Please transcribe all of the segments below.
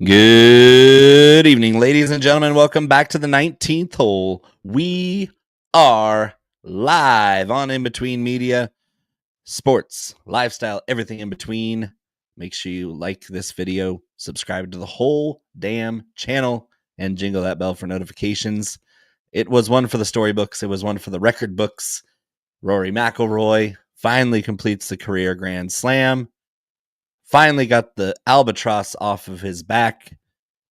Good evening, ladies and gentlemen. Welcome back to the 19th hole. We are live on In Between Media, sports, lifestyle, everything in between. Make sure you like this video, subscribe to the whole damn channel, and jingle that bell for notifications. It was one for the storybooks. It was one for the record books. Rory McIlroy finally completes the career Grand Slam. Finally got the albatross off of his back.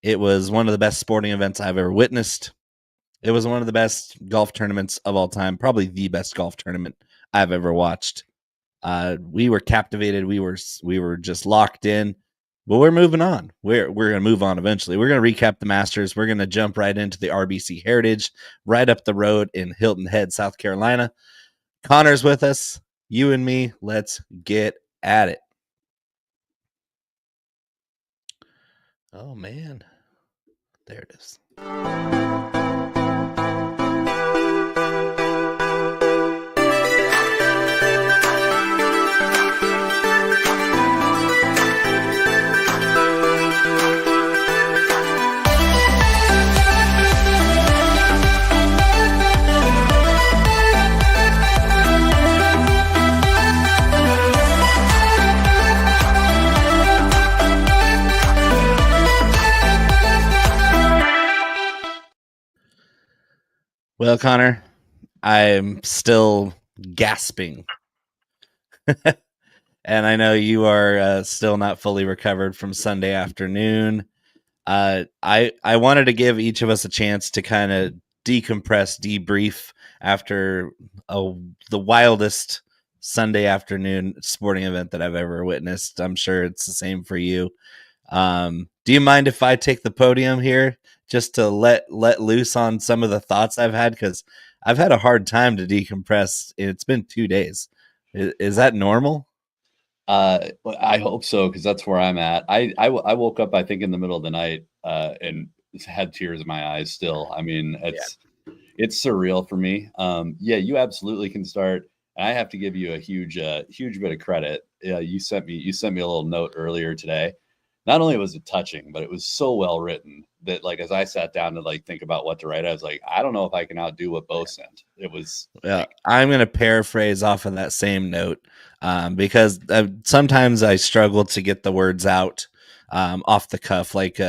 It was one of the best sporting events I've ever witnessed. It was one of the best golf tournaments of all time, probably the best golf tournament I've ever watched. We were captivated. We were just locked in. But we're moving on. We're going to move on eventually. We're going to recap the Masters. We're going to jump right into the RBC Heritage right up the road in Hilton Head, South Carolina. Conor's with us. You and me. Let's get at it. Oh, man. There it is. Well, Conor, I'm still gasping. And I know you are still not fully recovered from Sunday afternoon. I wanted to give each of us a chance to kind of decompress, debrief after the wildest Sunday afternoon sporting event that I've ever witnessed. I'm sure it's the same for you. Do you mind if I take the podium here just to let loose on some of the thoughts I've had? Because I've had a hard time to decompress. It's been 2 days. Is that normal? I hope so, because that's where I'm at. I woke up, I think, in the middle of the night and had tears in my eyes still. I mean, it's surreal for me. Yeah, you absolutely can start. And I have to give you a huge bit of credit. You sent me a little note earlier today. Not only was it touching, but it was so well written that, like, as I sat down to think about what to write, I was like, I don't know if I can outdo what Bo sent. It was. Yeah, I'm going to paraphrase off of that same note because sometimes I struggle to get the words out off the cuff. Like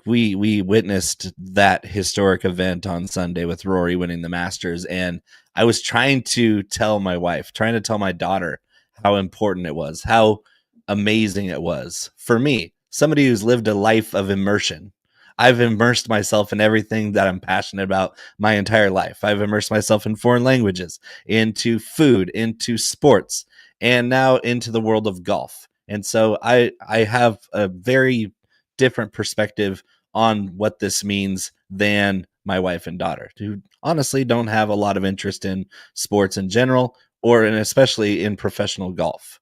we witnessed that historic event on Sunday with Rory winning the Masters, and I was trying to tell my wife, trying to tell my daughter how important it was, how amazing it was for me, somebody who's lived a life of immersion. I've immersed myself in everything that I'm passionate about my entire life. I've immersed myself in foreign languages, into food, into sports, and now into the world of golf. And so I have a very different perspective on what this means than my wife and daughter, who honestly don't have a lot of interest in sports in general, and especially in professional golf.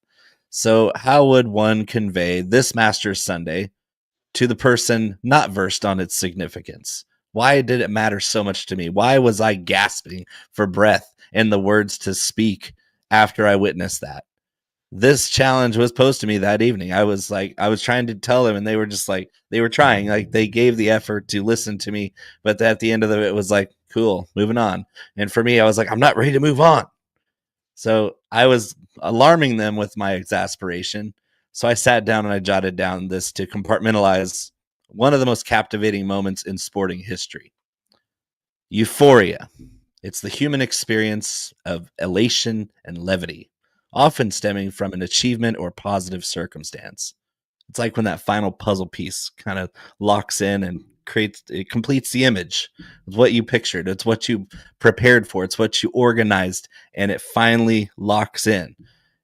So how would one convey this Masters Sunday to the person not versed on its significance? Why did it matter so much to me? Why was I gasping for breath and the words to speak after I witnessed that? This challenge was posed to me that evening. I was trying to tell them, and they were just they were trying, they gave the effort to listen to me, but at the end of it was like, cool, moving on. And for me, I was like, I'm not ready to move on. So I was alarming them with my exasperation. So I sat down and I jotted down this to compartmentalize one of the most captivating moments in sporting history. Euphoria. It's the human experience of elation and levity, often stemming from an achievement or positive circumstance. It's like when that final puzzle piece kind of locks in and completes the image. It's what you pictured. It's what you prepared for. It's what you organized, and it finally locks in.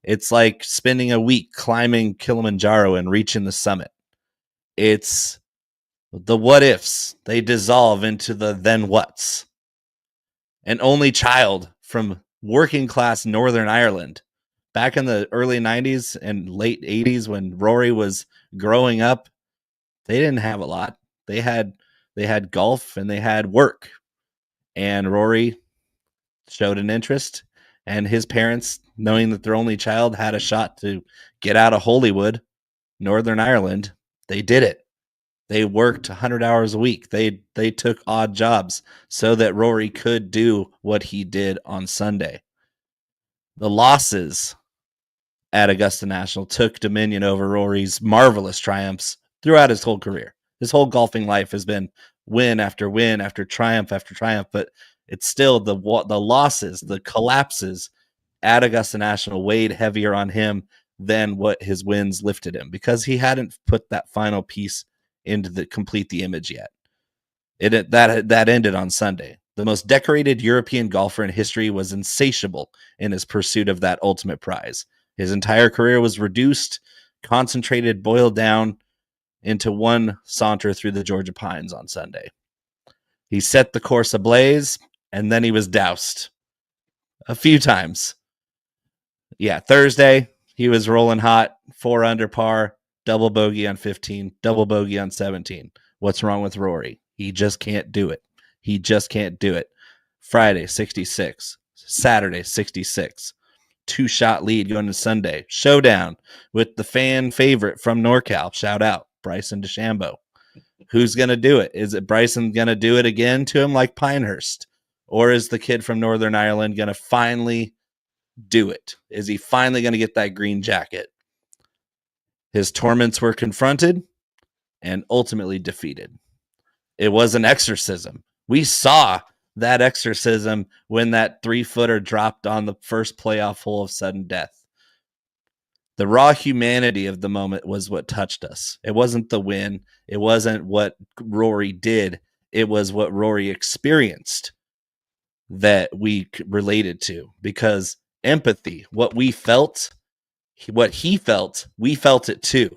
It's like spending a week climbing Kilimanjaro and reaching the summit. It's the what ifs. They dissolve into the then whats. An only child from working class Northern Ireland back in the early 90s and late 80s when Rory was growing up, they didn't have a lot. They had golf and they had work. And Rory showed an interest, and his parents, knowing that their only child had a shot to get out of Holywood, Northern Ireland, they did it. They worked 100 hours a week. They took odd jobs so that Rory could do what he did on Sunday. The losses at Augusta National took dominion over Rory's marvelous triumphs throughout his whole career. His whole golfing life has been win after win after triumph, but it's still the losses, the collapses at Augusta National weighed heavier on him than what his wins lifted him, because he hadn't put that final piece into the complete the image yet. That ended on Sunday. The most decorated European golfer in history was insatiable in his pursuit of that ultimate prize. His entire career was reduced, concentrated, boiled down into one saunter through the Georgia pines on Sunday. He set the course ablaze, and then he was doused a few times. Yeah, Thursday, he was rolling hot, 4 under par, double bogey on 15, double bogey on 17. What's wrong with Rory? He just can't do it. He just can't do it. Friday, 66. Saturday, 66. 2-shot lead going to Sunday. Showdown with the fan favorite from NorCal. Shout out, Bryson DeChambeau. Who's going to do it? Is it Bryson going to do it again to him like Pinehurst? Or is the kid from Northern Ireland going to finally do it? Is he finally going to get that green jacket? His torments were confronted and ultimately defeated. It was an exorcism. We saw that exorcism when that 3-footer dropped on the first playoff hole of sudden death. The raw humanity of the moment was what touched us. It wasn't the win. It wasn't what Rory did. It was what Rory experienced that we related to, because empathy, what we felt, what he felt, we felt it too,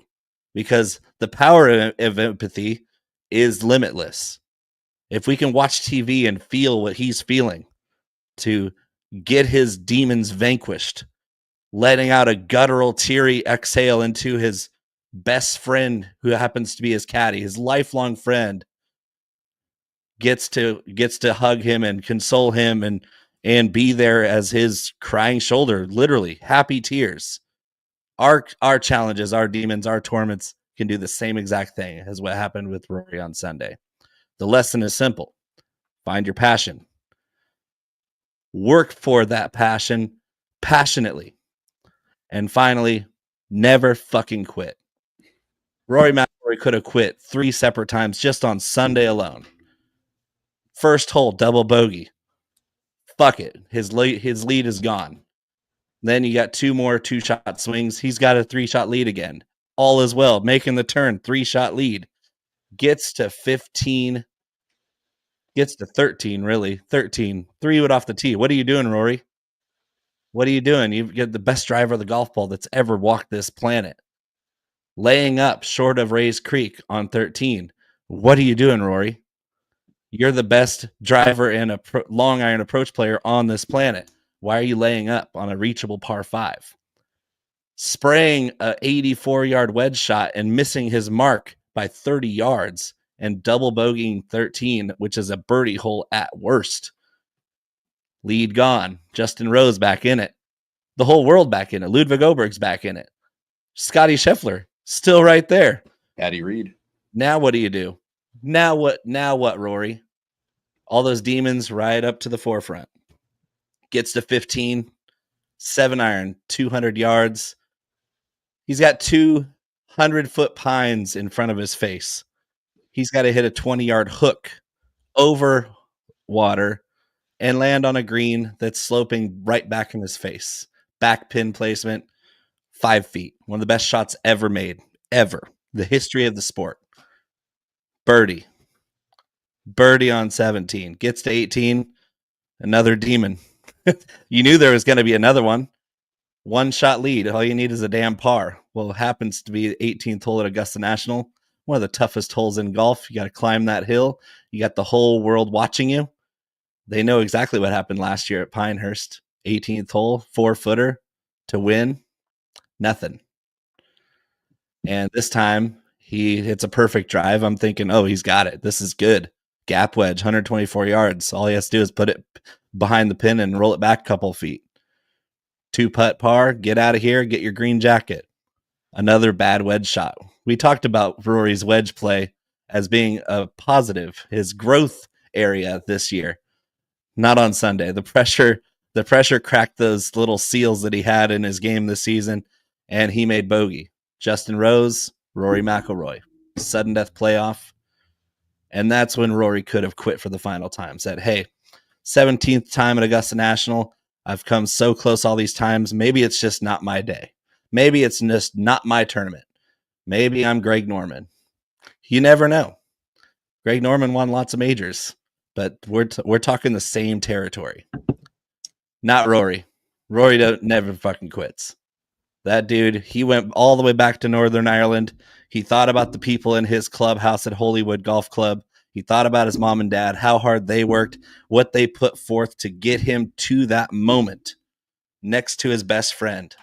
because the power of empathy is limitless. If we can watch TV and feel what he's feeling to get his demons vanquished, letting out a guttural, teary exhale into his best friend, who happens to be his caddy, his lifelong friend, gets to hug him and console him and be there as his crying shoulder, literally happy tears. Our challenges, our demons, our torments can do the same exact thing as what happened with Rory on Sunday. The lesson is simple. Find your passion. Work for that passion passionately. And finally, never fucking quit. Rory McIlroy could have quit 3 separate times just on Sunday alone. First hole, double bogey. Fuck it. His lead is gone. Then you got 2 more 2-shot swings. He's got a 3-shot lead again. All is well. Making the turn, 3-shot lead. Gets to 15. Gets to 13, really. 13. 3 wood off the tee. What are you doing, Rory? What are you doing? You've got the best driver of the golf ball that's ever walked this planet. Laying up short of Rays Creek on 13. What are you doing, Rory? You're the best driver and a long iron approach player on this planet. Why are you laying up on a reachable par 5? Spraying a 84-yard wedge shot and missing his mark by 30 yards and double bogeying 13, which is a birdie hole at worst. Lead gone. Justin Rose back in it. The whole world back in it. Ludwig Oberg's back in it. Scottie Scheffler still right there. Caddie Reed. Now what do you do? Now what, Rory? All those demons right up to the forefront. Gets to 15, 7-iron, 200 yards. He's got 200-foot pines in front of his face. He's got to hit a 20-yard hook over water and land on a green that's sloping right back in his face. Back pin placement, 5 feet. One of the best shots ever made, ever. The history of the sport. Birdie on 17. Gets to 18. Another demon. You knew there was going to be another one. 1-shot lead. All you need is a damn par. Well, it happens to be the 18th hole at Augusta National. One of the toughest holes in golf. You got to climb that hill. You got the whole world watching you. They know exactly what happened last year at Pinehurst. 18th hole, 4-footer to win. Nothing. And this time, he hits a perfect drive. I'm thinking, oh, he's got it. This is good. Gap wedge, 124 yards. All he has to do is put it behind the pin and roll it back a couple feet. 2-putt par, get out of here, get your green jacket. Another bad wedge shot. We talked about Rory's wedge play as being a positive, his growth area this year. Not on Sunday. The pressure cracked those little seals that he had in his game this season, and he made bogey. Justin Rose, Rory McIlroy, sudden death playoff. And that's when Rory could have quit for the final time. Said, hey, 17th time at Augusta National. I've come so close all these times. Maybe it's just not my day. Maybe it's just not my tournament. Maybe I'm Greg Norman. You never know. Greg Norman won lots of majors, but we're talking the same territory. Not Rory. Rory never fucking quits. That dude, he went all the way back to Northern Ireland. He thought about the people in his clubhouse at Holywood Golf Club. He thought about his mom and dad, how hard they worked, what they put forth to get him to that moment next to his best friend.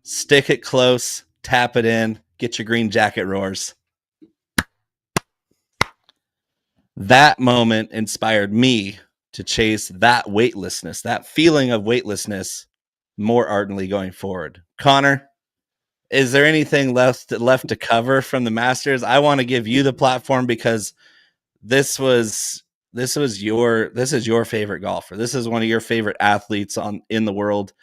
Stick it close, tap it in, get your green jacket roars. That moment inspired me to chase that weightlessness, that feeling of weightlessness more ardently going forward. Conor, is there anything left to cover from the Masters? I want to give you the platform because this is your favorite golfer. This is one of your favorite athletes in the world,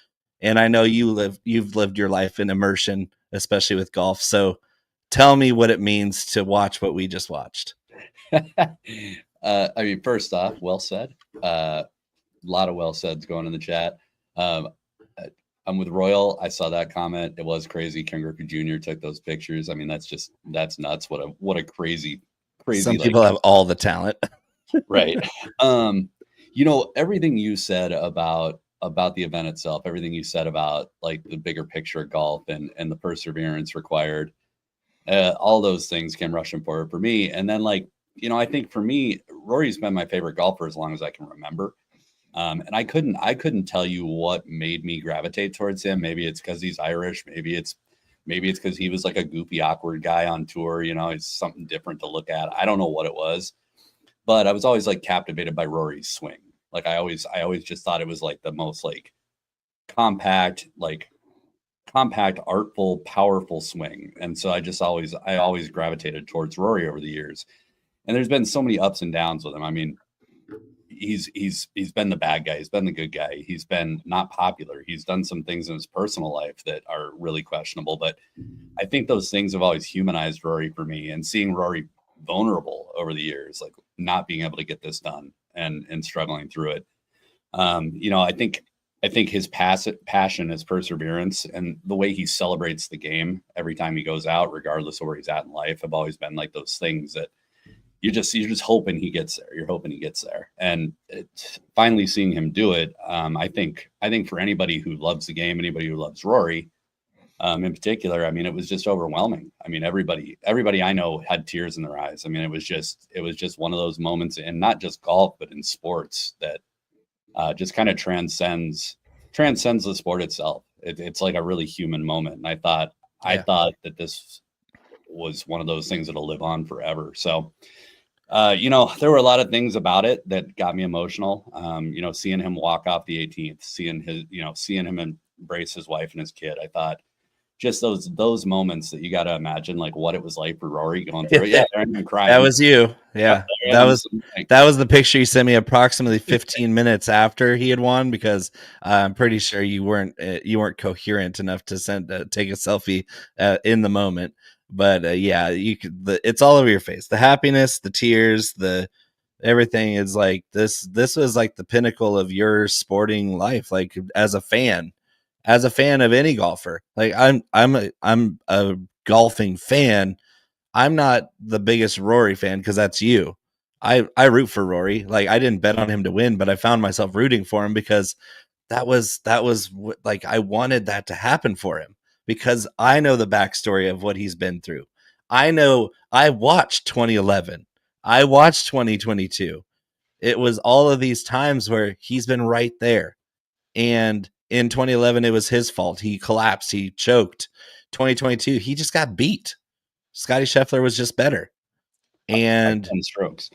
and I know you've lived your life in immersion, especially with golf. So, tell me what it means to watch what we just watched. I mean, first off, well said. A lot of well saids going in the chat. I'm with Royal. I saw that comment. It was crazy. Ken Griffey Jr. took those pictures. I mean, that's nuts. What a crazy. Some people have all the talent. Right. Everything you said about the event itself, everything you said about like the bigger picture of golf and the perseverance required, all those things came rushing forward for me. And then I think for me, Rory's been my favorite golfer as long as I can remember. And I couldn't tell you what made me gravitate towards him. Maybe it's because he's Irish. Maybe it's because he was like a goofy, awkward guy on tour. It's something different to look at. I don't know what it was, but I was always like captivated by Rory's swing. Like I always just thought it was like the most like compact, artful, powerful swing. And so I always gravitated towards Rory over the years. And there's been so many ups and downs with him. I mean, he's been the bad guy. He's been the good guy. He's been not popular. He's done some things in his personal life that are really questionable. But I think those things have always humanized Rory for me. And seeing Rory vulnerable over the years, like not being able to get this done and struggling through it. I think his passion, his perseverance, and the way he celebrates the game every time he goes out, regardless of where he's at in life, have always been like those things that you're just hoping he gets there. You're hoping he gets there. And finally seeing him do it, I think for anybody who loves the game, anybody who loves Rory, in particular, I mean, it was just overwhelming. I mean, everybody I know had tears in their eyes. I mean, it was just one of those moments, and not just golf, but in sports that just kind of transcends the sport itself. It's like a really human moment. And I thought that this was one of those things that'll live on forever. So, there were a lot of things about it that got me emotional. Seeing him walk off the 18th, seeing him embrace his wife and his kid. I thought just those moments that you got to imagine, like what it was like for Rory going through it. Yeah, I'm crying. That was you. Yeah, that was the picture you sent me approximately 15 minutes after he had won, because I'm pretty sure you weren't coherent enough to take a selfie in the moment. But yeah, it's all over your face. The happiness, the tears, the everything is like this. This was like the pinnacle of your sporting life. Like as a fan of any golfer, like I'm a golfing fan. I'm not the biggest Rory fan because that's you. I root for Rory. Like I didn't bet on him to win, but I found myself rooting for him because that was like I wanted that to happen for him, because I know the backstory of what he's been through. I watched 2011. I watched 2022. It was all of these times where he's been right there. And in 2011, it was his fault. He collapsed. He choked. 2022, he just got beat. Scottie Scheffler was just better. And 10 strokes.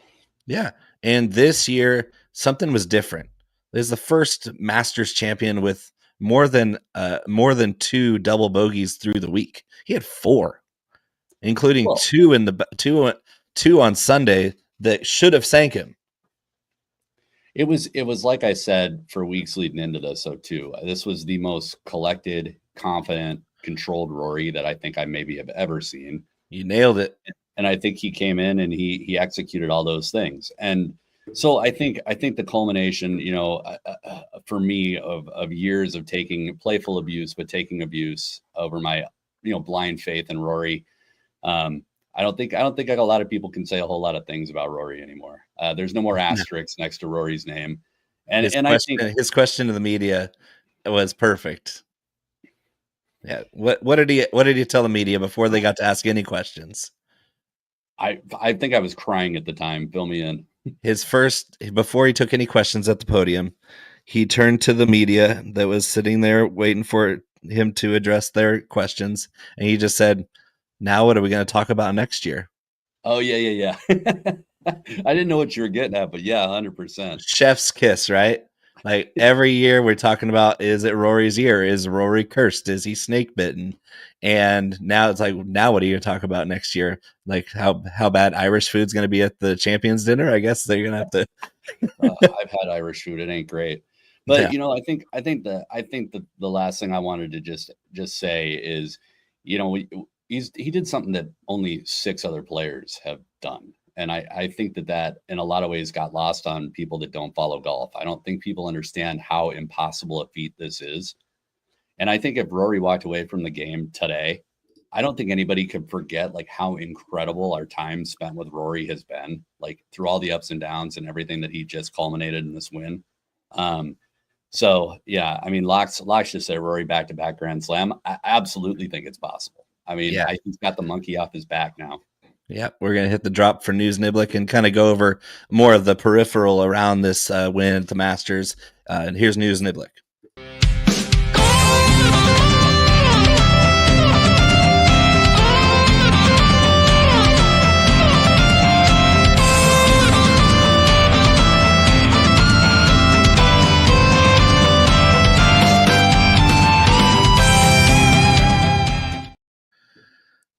Yeah. And this year, something was different. This is the first Masters champion with more than 2 double bogeys through the week. He had 4. including Well, two on Sunday that should have sank him. it was like I said for weeks leading into this. So too, this was the most collected, confident, controlled Rory that I think I maybe have ever seen. You nailed it. And I think he came in and he executed all those things. And so I think the culmination, for me of years of taking playful abuse, but taking abuse over my, blind faith in Rory. I don't think a lot of people can say a whole lot of things about Rory anymore. There's no more asterisks next to Rory's name. And I think his question to the media was perfect. Yeah. What did he tell the media before they got to ask any questions? I think I was crying at the time. Fill me in. Before he took any questions at the podium, he turned to the media that was sitting there waiting for him to address their questions. And he just said, "Now what are we going to talk about next year?" Oh, yeah. I didn't know what you were getting at, but yeah, 100%. Chef's kiss, right? Like every year we're talking about, is it Rory's year? Is Rory cursed? Is he snake bitten? And now it's like, now what are you going to talk about next year? Like how bad Irish food's going to be at the champions dinner? I guess they're going to have to. I've had Irish food. It ain't great. But, Yeah. I think the last thing I wanted to just say is, he did something that only 6 other players have done. And I think that in a lot of ways got lost on people that don't follow golf. I don't think people understand how impossible a feat this is. And I think if Rory walked away from the game today, I don't think anybody could forget like how incredible our time spent with Rory has been, like through all the ups and downs and everything that he just culminated in this win. So yeah, I mean, Locks just say Rory back-to-back Grand Slam. I absolutely think it's possible. I mean, Yeah. he's got the monkey off his back now. Yeah, we're going to hit the drop for news, Niblick, and kind of go over more of the peripheral around this win at the Masters. And here's news, Niblick.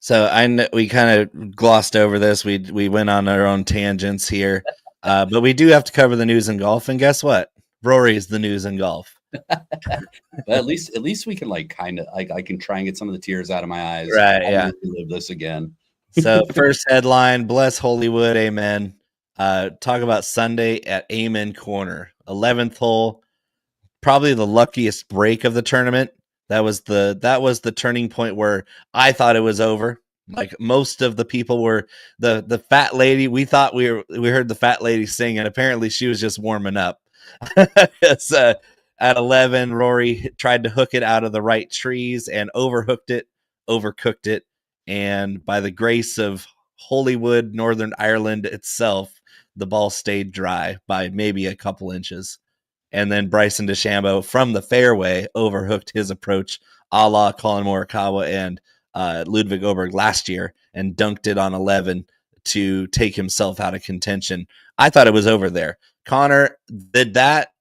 So I know we kind of glossed over this. We went on our own tangents here, but we do have to cover the news in golf. And guess what? Rory is the news in golf. But at least we can like kind of like I can try and get some of the tears out of my eyes. Right? Yeah. Live this again. So first headline: Bless Hollywood, amen. Talk about Sunday at Amen Corner, 11th hole, probably the luckiest break of the tournament. That was the turning point where I thought it was over. Like most of the people were the fat lady. We thought we heard the fat lady sing, and apparently she was just warming up. At 11, Rory tried to hook it out of the right trees and overcooked it. And by the grace of Hollywood, Northern Ireland itself, the ball stayed dry by maybe a couple inches. And then Bryson DeChambeau from the fairway overhooked his approach a la Colin Morikawa and Ludwig Oberg last year and dunked it on 11 to take himself out of contention. I thought it was over there. Conor did that,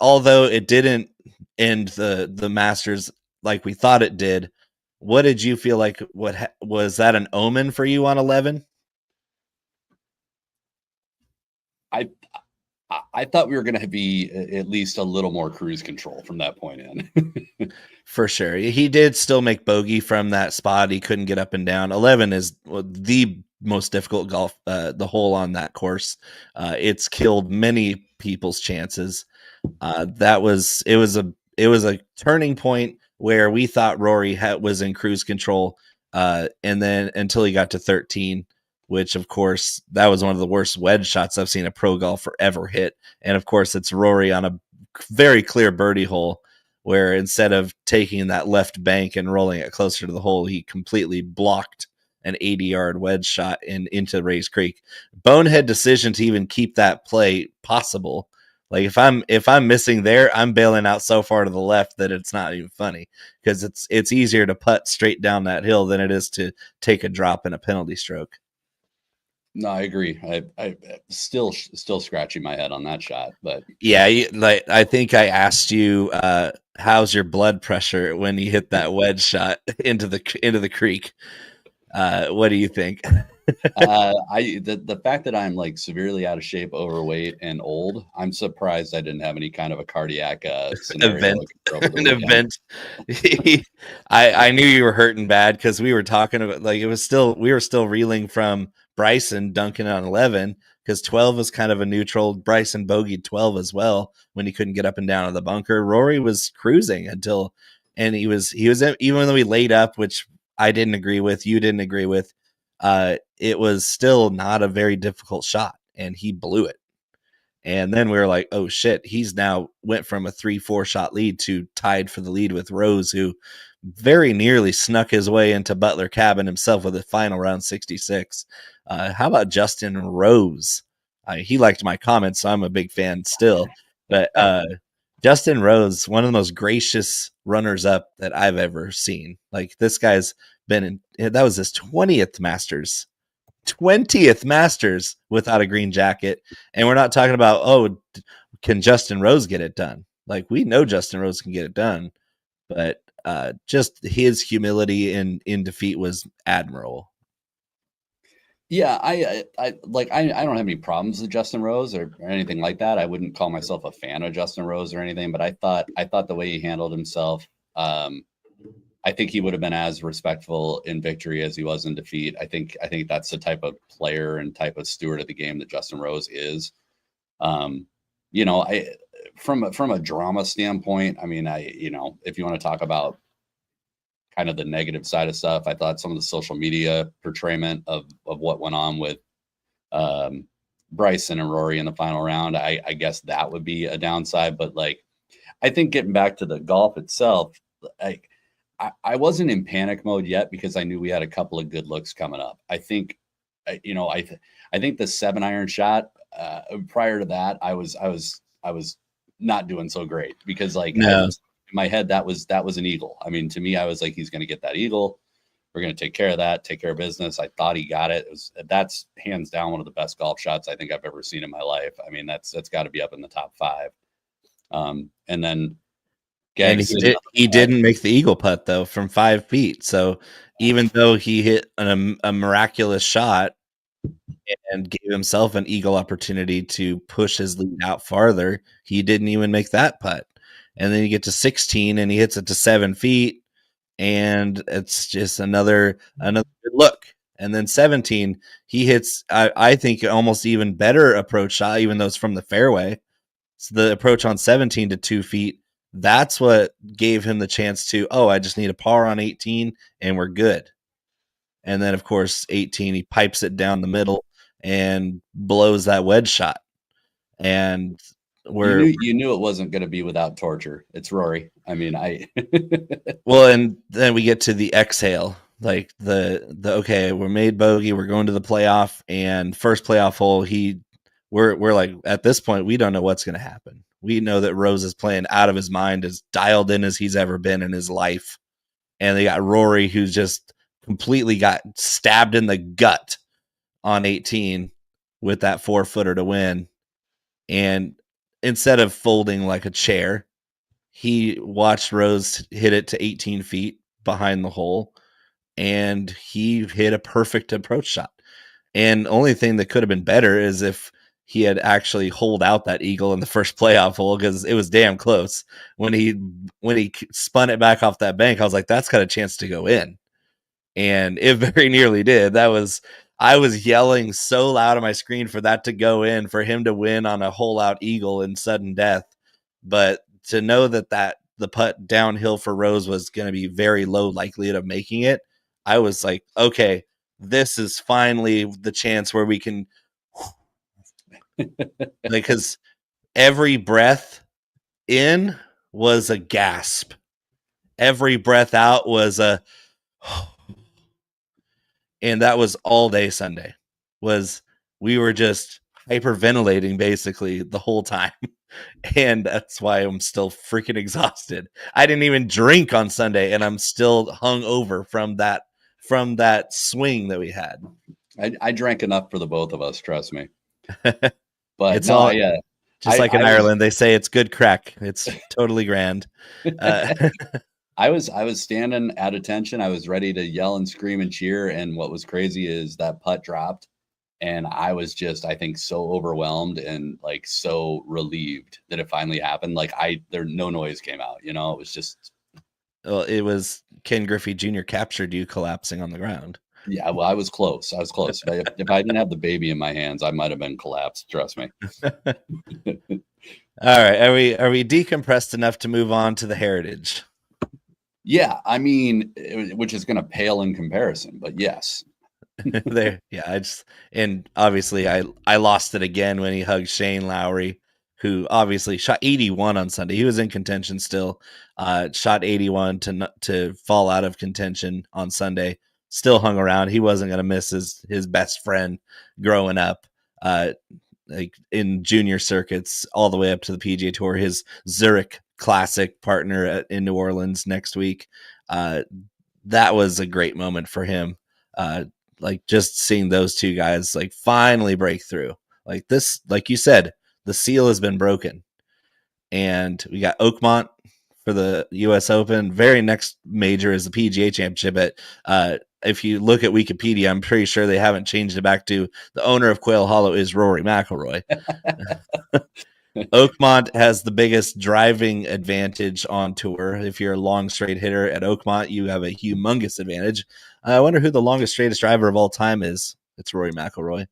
although it didn't end the Masters like we thought it did. What did you feel like? Was that an omen for you on 11? I thought we were going to be at least a little more cruise control from that point in. For sure. He did still make bogey from that spot. He couldn't get up and down. 11 is the most difficult golf, the hole on that course. It's killed many people's chances. It was a turning point where we thought Rory was in cruise control. And then until he got to 13, which of course that was one of the worst wedge shots I've seen a pro golfer ever hit. And of course it's Rory on a very clear birdie hole where instead of taking that left bank and rolling it closer to the hole, he completely blocked an 80-yard wedge shot into Rays Creek. Bonehead decision to even keep that play possible. Like if I'm missing there, I'm bailing out so far to the left that it's not even funny, because it's easier to putt straight down that hill than it is to take a drop in a penalty stroke. No, I agree. I still scratching my head on that shot, but yeah, I think I asked you, how's your blood pressure when you hit that wedge shot into the creek? What do you think? The fact that I'm like severely out of shape, overweight, and old, I'm surprised I didn't have any kind of a cardiac scenario Event, over the an weekend. event. I knew you were hurting bad because we were talking about we were still reeling from Bryson dunking on 11 because 12 was kind of a neutral. Bryson bogeyed 12 as well when he couldn't get up and down of the bunker. Rory was cruising and he was even though he laid up, which I didn't agree with, you didn't agree with. It was still not a very difficult shot, and he blew it. And then we were like, oh shit, he's now went from a 3-4 shot lead to tied for the lead with Rose, who very nearly snuck his way into Butler Cabin himself with a final round 66. How about Justin Rose? He liked my comments, so I'm a big fan still. But Justin Rose, one of the most gracious runners up that I've ever seen. Like, this guy's been in, that was his 20th Masters without a green jacket. And we're not talking about, oh, can Justin Rose get it done? Like, we know Justin Rose can get it done, but just his humility in defeat was admirable. Yeah, I don't have any problems with Justin Rose or anything like that. I wouldn't call myself a fan of Justin Rose or anything, but I thought the way he handled himself, I think he would have been as respectful in victory as he was in defeat. I think that's the type of player and type of steward of the game that Justin Rose is. You know, from a drama standpoint, I mean, if you want to talk about kind of the negative side of stuff, I thought some of the social media portrayment of what went on with Bryson and Rory in the final round, I guess that would be a downside. But like, I think getting back to the golf itself, I wasn't in panic mode yet because I knew we had a couple of good looks coming up. I think, I think the 7-iron shot prior to that, I was not doing so great because in my head, that was an eagle. I mean, to me, I was like, he's going to get that eagle. We're going to take care of that, take care of business. I thought he got it. That's hands down one of the best golf shots I think I've ever seen in my life. I mean, that's got to be up in the top 5. And then he didn't make the eagle putt though from 5 feet. So even though he hit a miraculous shot and gave himself an eagle opportunity to push his lead out farther, he didn't even make that putt. And then you get to 16 and he hits it to 7 feet, and it's just another good look. And then 17, he hits, I think, almost even better approach shot, even though it's from the fairway. So the approach on 17 to 2 feet, that's what gave him the chance to, I just need a par on 18 and we're good. And then, of course, 18, he pipes it down the middle and blows that wedge shot. And you knew it wasn't going to be without torture. It's Rory. I mean, well, and then we get to the exhale, like the okay, we're made bogey, we're going to the playoff, and first playoff hole, we're like, at this point, we don't know what's going to happen. We know that Rose is playing out of his mind, as dialed in as he's ever been in his life, and they got Rory, who's just completely got stabbed in the gut on 18 with that 4-footer to win, and instead of folding like a chair, he watched Rose hit it to 18 feet behind the hole, and he hit a perfect approach shot. And the only thing that could have been better is if he had actually holed out that eagle in the first playoff hole, because it was damn close. When he spun it back off that bank, I was like, that's got a chance to go in. And it very nearly did. I was yelling so loud on my screen for that to go in, for him to win on a hole out eagle in sudden death. But to know that the putt downhill for Rose was going to be very low likelihood of making it, I was like, okay, this is finally the chance where we can, because every breath in was a gasp. Every breath out was a, and that was all day Sunday. We were just hyperventilating basically the whole time. And that's why I'm still freaking exhausted. I didn't even drink on Sunday, and I'm still hung over from that swing that we had. I drank enough for the both of us, trust me. But it's all just like in Ireland, they say it's good crack. It's totally grand. I was standing at attention. I was ready to yell and scream and cheer. And what was crazy is that putt dropped. And I was just, I think, so overwhelmed and like so relieved that it finally happened. Like no noise came out, you know, it was just. Well, it was Ken Griffey Jr. captured you collapsing on the ground. Yeah, well, I was close. If I didn't have the baby in my hands, I might have been collapsed. Trust me. All right. Are we decompressed enough to move on to the Heritage? Yeah, I mean, which is going to pale in comparison, but yes. There, yeah. And obviously I lost it again when he hugged Shane Lowry, who obviously shot 81 on Sunday. He was in contention still. Shot 81 to fall out of contention on Sunday. Still hung around. He wasn't going to miss his best friend growing up. Like in junior circuits, all the way up to the PGA Tour. His Zurich Classic partner in New Orleans next week. That was a great moment for him. Like just seeing those two guys like finally break through. Like this, like you said, the seal has been broken. And we got Oakmont for the US Open. Very next major is the PGA Championship. But if you look at Wikipedia, I'm pretty sure they haven't changed it back to the owner of Quail Hollow is Rory McIlroy. Oakmont has the biggest driving advantage on tour. If you're a long straight hitter at Oakmont, you have a humongous advantage. I wonder who the longest straightest driver of all time is. It's Rory McIlroy.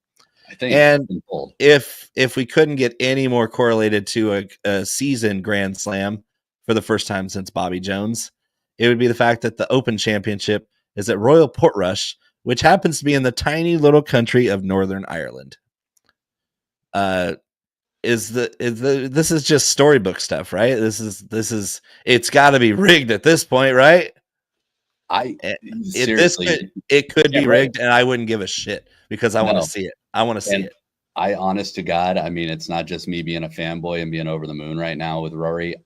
I think. And if we couldn't get any more correlated to a season Grand Slam for the first time since Bobby Jones, it would be the fact that the Open Championship is at Royal Portrush, which happens to be in the tiny little country of Northern Ireland. This is just storybook stuff, right? This is it's got to be rigged at this point, right? Seriously, it could be rigged, and I wouldn't give a shit because I want to see it. I want to see it. I, honest to God, I mean, it's not just me being a fanboy and being over the moon right now with Rory.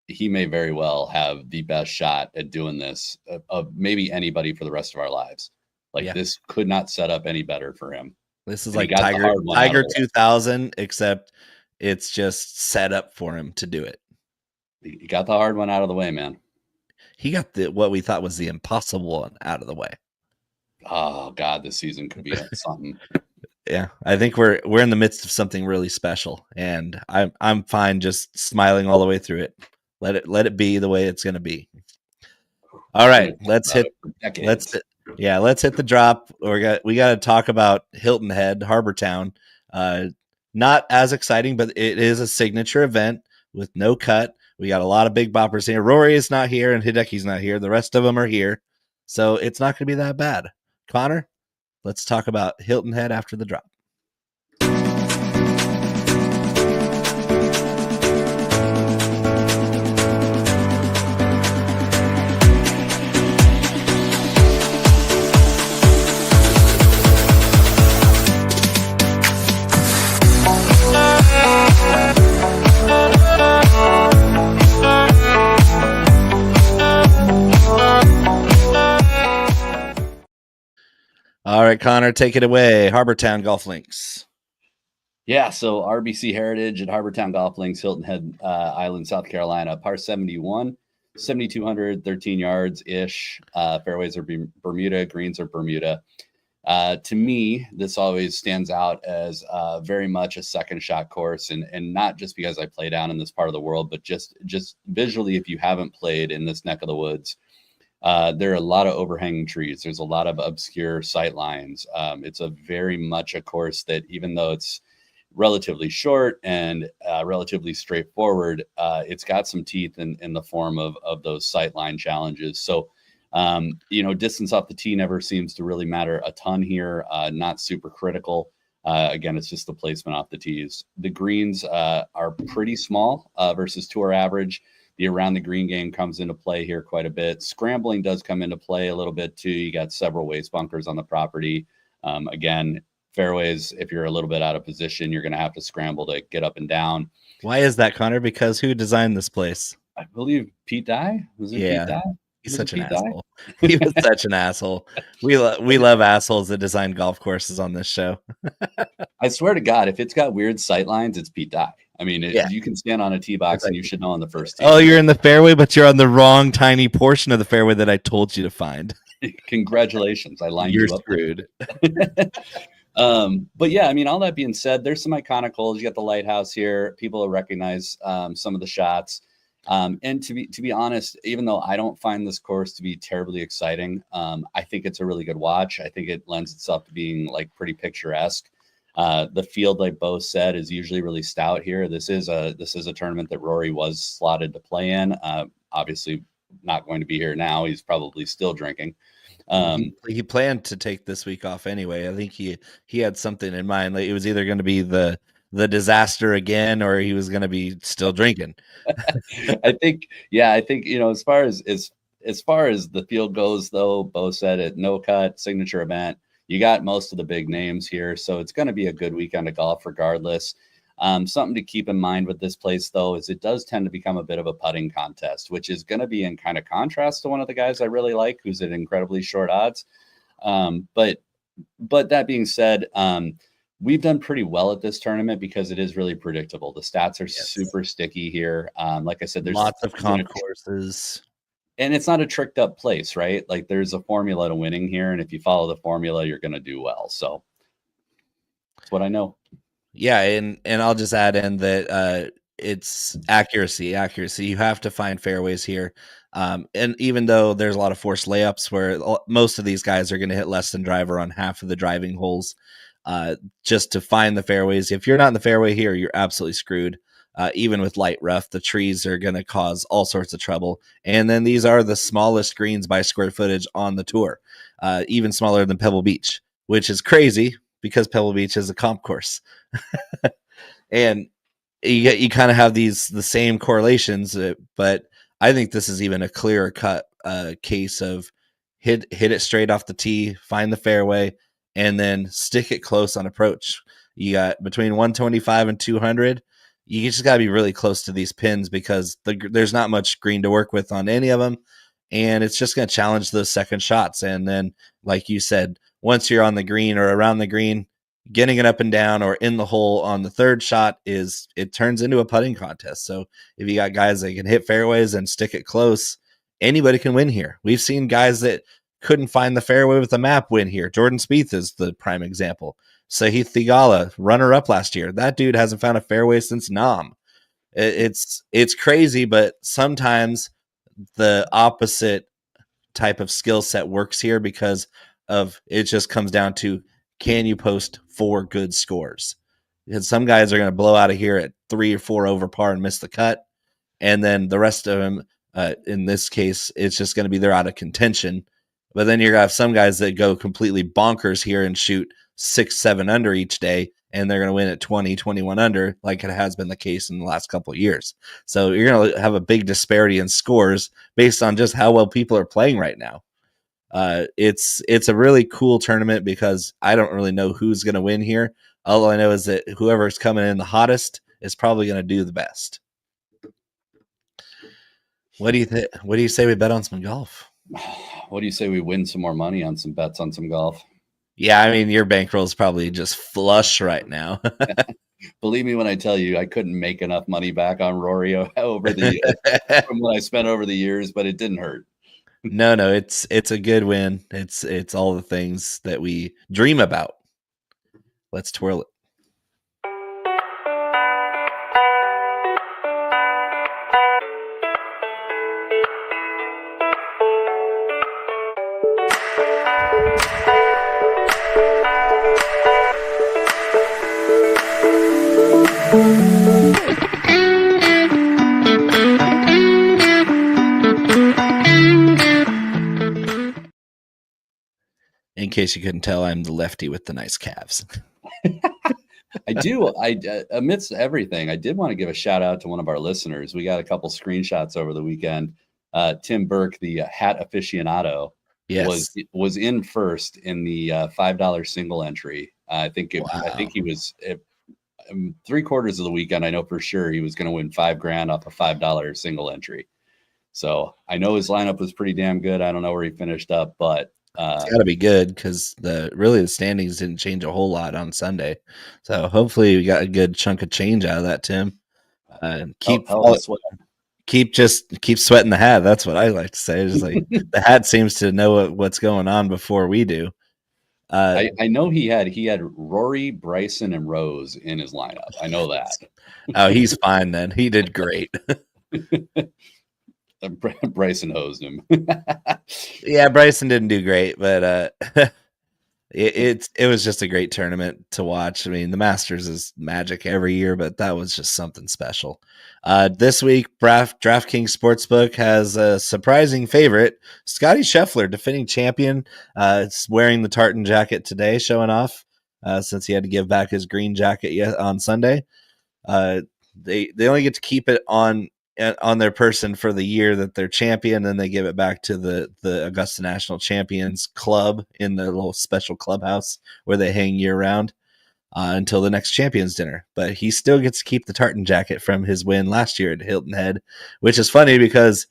He may very well have the best shot at doing this of maybe anybody for the rest of our lives. Like this could not set up any better for him. This is like Tiger 2000, except it's just set up for him to do it. He got the hard one out of the way, man. He got what we thought was the impossible one out of the way. Oh God, this season could be something. Yeah, I think we're in the midst of something really special, and I'm fine just smiling all the way through it. Let it be the way it's going to be. All right, let's hit the drop. We got to talk about Hilton Head, Harbour Town. Not as exciting, but it is a signature event with no cut. We got a lot of big boppers here. Rory is not here and Hideki's not here. The rest of them are here. So it's not going to be that bad. Conor, let's talk about Hilton Head after the drop. All right, Conor, take it away. Harbour Town Golf Links. Yeah, so RBC Heritage at Harbour Town Golf Links, Hilton Head Island, South Carolina, par 71, 7,200, 13 yards-ish. Fairways are Bermuda, greens are Bermuda. To me, this always stands out as very much a second shot course, and not just because I play down in this part of the world, but just visually, if you haven't played in this neck of the woods, there are a lot of overhanging trees. There's a lot of obscure sight lines. It's a very much a course that, even though it's relatively short and relatively straightforward, it's got some teeth in the form of those sightline challenges. So, distance off the tee never seems to really matter a ton here. Not super critical. Again, it's just the placement off the tees. The greens are pretty small versus tour average. The around the green game comes into play here quite a bit. Scrambling does come into play a little bit too. You got several waste bunkers on the property. Again, fairways, if you're a little bit out of position, you're going to have to scramble to get up and down. Why is that, Conor? Because who designed this place? I believe Pete Dye. Was it Pete Dye? He's such an asshole. He was such an asshole. We love assholes that design golf courses on this show. I swear to God, if it's got weird sight lines, it's Pete Dye. I mean, Yeah. you can stand on a tee box and you should know on the first tee. Oh, you're in the fairway, but you're on the wrong tiny portion of the fairway that I told you to find. Congratulations. I lined You're you up. Screwed. But yeah, I mean, all that being said, there's some iconic holes. You got the lighthouse here. People will recognize some of the shots. And to be honest, even though I don't find this course to be terribly exciting, I think it's a really good watch. I think it lends itself to being like pretty picturesque. The field, like Bo said, is usually really stout here. This is a tournament that Rory was slotted to play in. Obviously not going to be here now. He's probably still drinking. He planned to take this week off anyway. I think he had something in mind. Like it was either going to be the disaster again, or he was going to be still drinking. I think, as far as the field goes, though, Bo said it, no cut signature event. You got most of the big names here, so it's going to be a good weekend of golf regardless. Something to keep in mind with this place, though, is it does tend to become a bit of a putting contest, which is going to be in kind of contrast to one of the guys I really like, who's at incredibly short odds. But that being said, we've done pretty well at this tournament because it is really predictable. The stats are super sticky here. Like I said, there's lots of comp courses. And it's not a tricked up place, right? Like there's a formula to winning here. And if you follow the formula, you're going to do well. So that's what I know. Yeah. And I'll just add in that it's accuracy. You have to find fairways here. And even though there's a lot of forced layups where most of these guys are going to hit less than driver on half of the driving holes, just to find the fairways. If you're not in the fairway here, you're absolutely screwed. Even with light rough, the trees are going to cause all sorts of trouble. And then these are the smallest greens by square footage on the tour, even smaller than Pebble Beach, which is crazy because Pebble Beach is a comp course. And you kind of have the same correlations, but I think this is even a clearer cut case of hit it straight off the tee, find the fairway, and then stick it close on approach. You got between 125 and 200. You just got to be really close to these pins because there's not much green to work with on any of them. And it's just going to challenge those second shots. And then, like you said, once you're on the green or around the green, getting it up and down or in the hole on the third shot it turns into a putting contest. So if you got guys that can hit fairways and stick it close, anybody can win here. We've seen guys that couldn't find the fairway with the map win here. Jordan Spieth is the prime example. Sahith Theegala, runner-up last year. That dude hasn't found a fairway since Nam. It's crazy, but sometimes the opposite type of skill set works here because of it just comes down to, can you post 4 good scores? Because some guys are going to blow out of here at 3 or 4 over par and miss the cut. And then the rest of them, in this case, it's just going to be they're out of contention. But then you're going to have some guys that go completely bonkers here and shoot 6-7 under each day, and they're going to win at 20, 21 under, like it has been the case in the last couple of years. So you're going to have a big disparity in scores based on just how well people are playing right now. It's a really cool tournament because I don't really know who's going to win here. All I know is that whoever's coming in the hottest is probably going to do the best. What do you say we bet on some golf? What do you say we win some more money on some bets on some golf? Yeah, I mean, your bankroll is probably just flush right now. Believe me when I tell you, I couldn't make enough money back on Rory over from what I spent over the years, but it didn't hurt. No, it's a good win. It's all the things that we dream about. Let's twirl it. In case you couldn't tell, I'm the lefty with the nice calves. I do. Amidst everything, I did want to give a shout out to one of our listeners. We got a couple screenshots over the weekend. Tim Burke, the hat aficionado, was in first in the $5 single entry. I think he was 3/4 of the weekend. I know for sure he was going to win $5,000 off a $5 single entry. So I know his lineup was pretty damn good. I don't know where he finished up, but it's got to be good because the standings didn't change a whole lot on Sunday. So hopefully we got a good chunk of change out of that, Tim. Keep hell of a sweat. keep sweating the hat. That's what I like to say. Just like the hat seems to know what's going on before we do. I know he had Rory, Bryson, and Rose in his lineup. I know that. Oh, he's fine then. He did great. Bryson hosed him. Yeah, Bryson didn't do great, but it was just a great tournament to watch. I mean, the Masters is magic every year, but that was just something special. This week, DraftKings Sportsbook has a surprising favorite, Scottie Scheffler, defending champion. It's wearing the tartan jacket today, showing off since he had to give back his green jacket on Sunday. They only get to keep it on their person for the year that they're champion, then they give it back to the Augusta National Champions Club in the little special clubhouse where they hang year round until the next Champions Dinner. But he still gets to keep the tartan jacket from his win last year at Hilton Head, which is funny because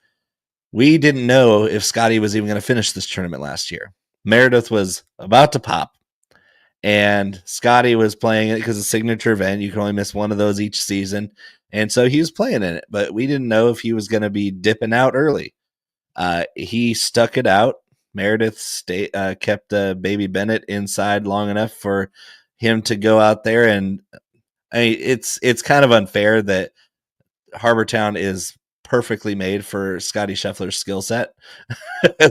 we didn't know if Scottie was even going to finish this tournament last year. Meredith was about to pop, and Scottie was playing it because it's a signature event. You can only miss one of those each season. And so he was playing in it, but we didn't know if he was going to be dipping out early. He stuck it out. Meredith kept Baby Bennett inside long enough for him to go out there. And I mean, it's kind of unfair that Harbour Town is perfectly made for Scottie Scheffler's skill set.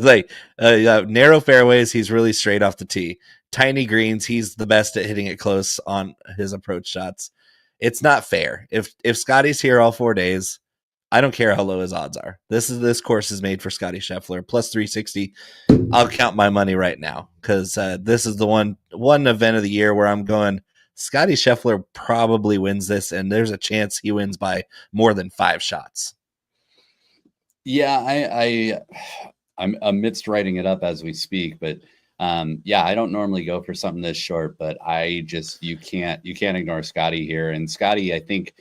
Like narrow fairways, he's really straight off the tee. Tiny greens, he's the best at hitting it close on his approach shots. It's not fair. If Scottie's here all 4 days, I don't care how low his odds are. This course is made for Scottie Scheffler. Plus 360. I'll count my money right now because this is the one event of the year where I'm going, Scottie Scheffler probably wins this, and there's a chance he wins by more than 5 shots. Yeah, I'm amidst writing it up as we speak, but yeah, I don't normally go for something this short, but you can't ignore Scottie here. And Scottie, I think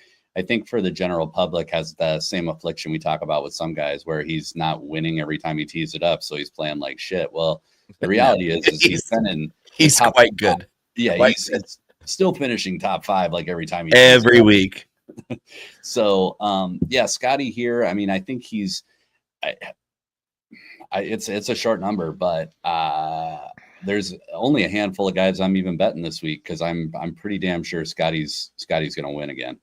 for the general public has the same affliction we talk about with some guys where he's not winning every time he tees it up. So he's playing like shit. Well, the reality is he's quite good. Yeah. He's still finishing top 5, like every time every week. So, yeah, Scottie here. I mean, I think it's a short number, but there's only a handful of guys I'm even betting this week because I'm pretty damn sure Scottie's going to win again.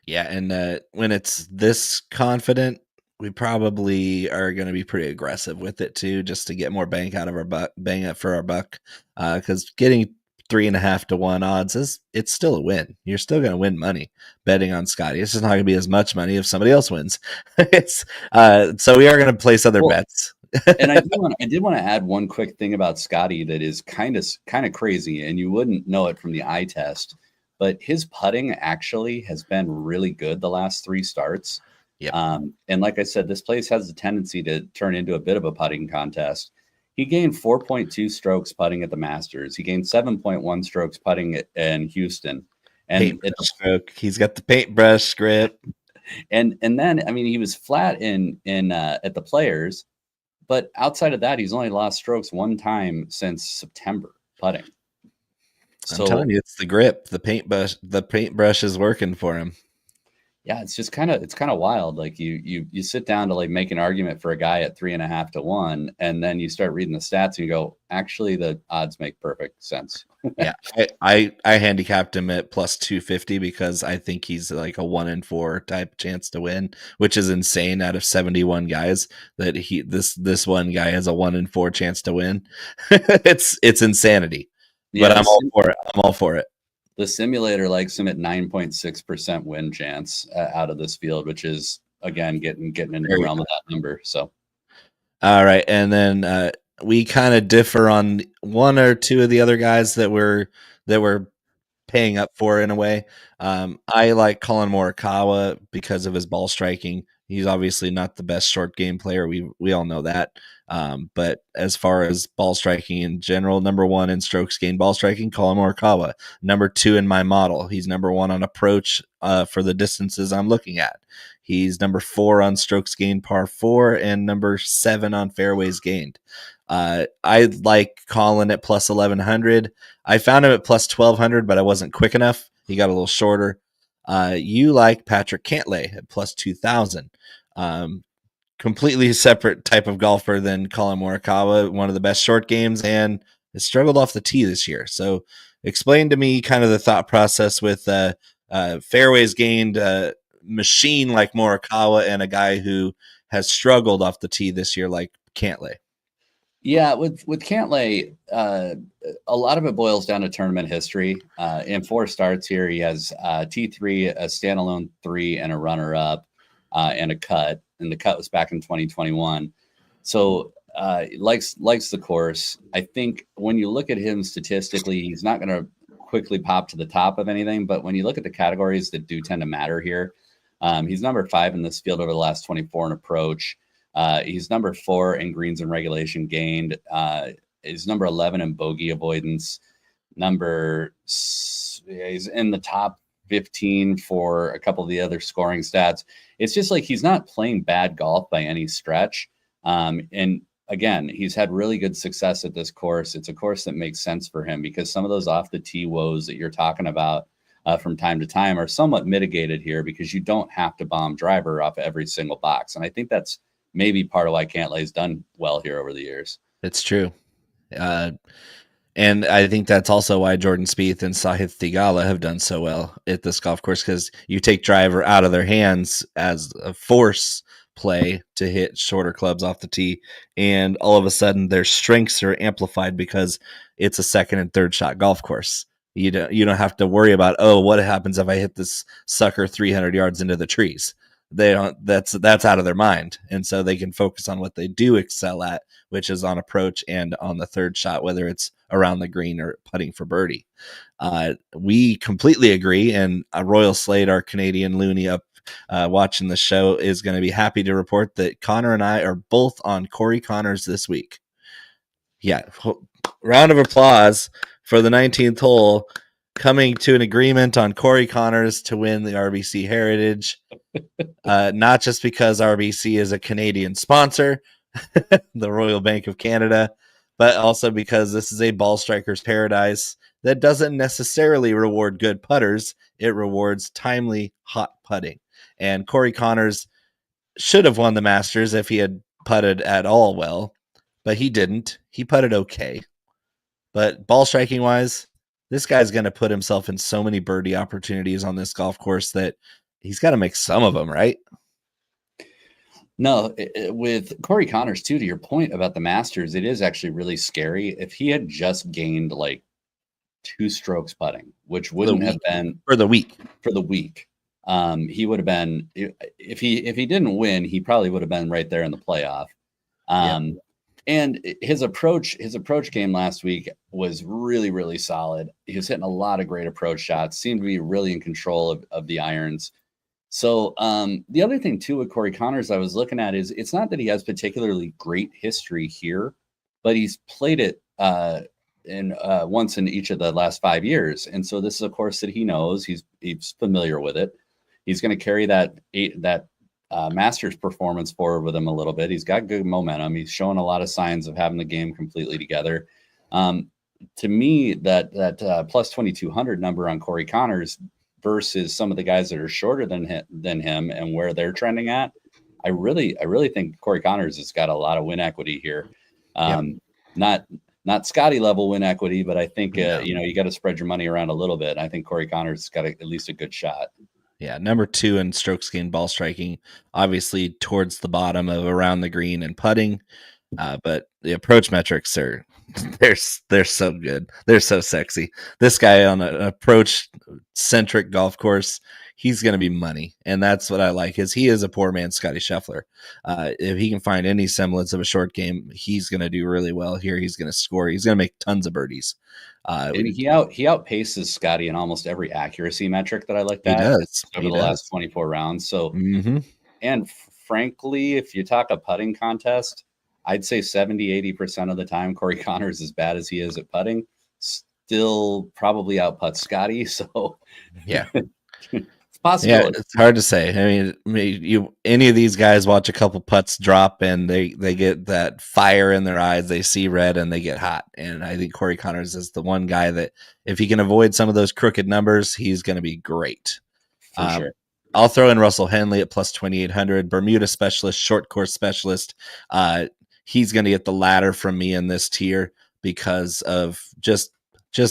Yeah, and when it's this confident, we probably are going to be pretty aggressive with it too, just to get more bang out of our buck, bang it for our buck. Because getting 3.5 to 1 odds it's still a win. You're still going to win money betting on Scottie. It's just not going to be as much money if somebody else wins. It's so we are going to place other bets. And I did want to add one quick thing about Scottie that is kind of crazy, and you wouldn't know it from the eye test, but his putting actually has been really good the last 3 starts. Yeah. And like I said, this place has a tendency to turn into a bit of a putting contest. He gained 4.2 strokes putting at the Masters. He gained 7.1 strokes putting in Houston. And he's got the paintbrush grip. And then, I mean, he was flat in at the Players, but outside of that, he's only lost strokes 1 time since September putting. I'm telling you, it's the grip. The paintbrush is working for him. Yeah, it's kind of wild. Like you sit down to like make an argument for a guy at 3.5 to 1, and then you start reading the stats and you go, actually, the odds make perfect sense. Yeah, I handicapped him at plus 250 because I think he's like a 1 in 4 type chance to win, which is insane. Out of 71 guys, that this one guy has a 1 in 4 chance to win. It's insanity. Yeah, but I'm all for it. The simulator likes him at 9.6% win chance out of this field, which is again getting into the realm of that number. So, all right, and then we kind of differ on 1 or 2 of the other guys that we're paying up for in a way. I like Collin Morikawa because of his ball striking. He's obviously not the best short game player. We all know that. But as far as ball striking in general, number 1 in strokes gained ball striking, Collin Morikawa. Number 2 in my model. He's number 1 on approach for the distances I'm looking at. He's number 4 on strokes gained par 4 and number 7 on fairways gained. I like Collin at plus 1100. I found him at plus 1200, but I wasn't quick enough. He got a little shorter. You like Patrick Cantlay at plus 2,000. Completely separate type of golfer than Colin Morikawa, one of the best short games, and has struggled off the tee this year. So explain to me kind of the thought process with fairways gained machine like Morikawa and a guy who has struggled off the tee this year like Cantlay. Yeah, with Cantlay, a lot of it boils down to tournament history. In 4 starts here, he has T3, a standalone 3, and a runner-up, and a cut. And the cut was back in 2021. So likes the course. I think when you look at him statistically, he's not going to quickly pop to the top of anything. But when you look at the categories that do tend to matter here, he's number 5 in this field over the last 24 in approach. He's number 4 in greens and regulation gained. He's number 11 in bogey avoidance. He's in the top 15 for a couple of the other scoring stats. It's just like he's not playing bad golf by any stretch. And again, he's had really good success at this course. It's a course that makes sense for him because some of those off the tee woes that you're talking about from time to time are somewhat mitigated here because you don't have to bomb driver off every single box. And I think that's maybe part of why Cantlay's done well here over the years. It's true. And I think that's also why Jordan Spieth and Sahith Theegala have done so well at this golf course, because you take driver out of their hands as a force play to hit shorter clubs off the tee, and all of a sudden their strengths are amplified because it's a second and third shot golf course. You don't have to worry about, oh, what happens if I hit this sucker 300 yards into the trees. They don't. That's out of their mind, and so they can focus on what they do excel at, which is on approach and on the third shot, whether it's around the green or putting for birdie. We completely agree, and Royal Slade, our Canadian loony up watching the show, is going to be happy to report that Conor and I are both on Corey Connors this week. Yeah, round of applause for the 19th hole, coming to an agreement on Corey Connors to win the RBC Heritage. Not just because RBC is a Canadian sponsor, the Royal Bank of Canada, but also because this is a ball striker's paradise that doesn't necessarily reward good putters. It rewards timely, hot putting. And Corey Connors should have won the Masters if he had putted at all well, but he didn't. He putted okay. But ball striking wise, this guy's going to put himself in so many birdie opportunities on this golf course that he's got to make some of them, right? No, with Corey Connors, too, to your point about the Masters, it is actually really scary. If he had just gained like 2 strokes putting, which wouldn't have been for the week, he would have been, if he didn't win, he probably would have been right there in the playoff. And his approach game last week was really, really solid. He was hitting a lot of great approach shots, seemed to be really in control of the irons. So the other thing, too, with Corey Connors I was looking at is it's not that he has particularly great history here, but he's played it once in each of the last 5 years. And so this is a course that he knows. He's familiar with it. He's going to carry that Masters performance forward with him a little bit. He's got good momentum. He's showing a lot of signs of having the game completely together. To me, that plus 2,200 number on Corey Connors versus some of the guys that are shorter than him and where they're trending at, I really think Corey Connors has got a lot of win equity here. Not Scottie level win equity, but I think you got to spread your money around a little bit. I think Corey Connors has got at least a good shot. Yeah, number 2 in strokes gained ball striking, obviously towards the bottom of around the green and putting, but the approach metrics are they're so good. They're so sexy. This guy on an approach centric golf course, he's going to be money, and that's what I like. Is he is a poor man's Scottie Scheffler. If he can find any semblance of a short game, he's going to do really well here. He's going to score. He's going to make tons of birdies. He outpaces Scottie in almost every accuracy metric that I like. That he does over the last 24 rounds. So, and frankly, if you talk a putting contest, I'd say 70-80% of the time Corey Connors, as bad as he is at putting, still probably outputs Scottie. So yeah. It's possible. Yeah, it's hard to say. I mean, any of these guys watch a couple putts drop and they get that fire in their eyes, they see red and they get hot. And I think Corey Connors is the one guy that if he can avoid some of those crooked numbers, he's going to be great. For sure. I'll throw in Russell Henley at plus 2,800, Bermuda specialist, short course specialist. He's going to get the ladder from me in this tier because of just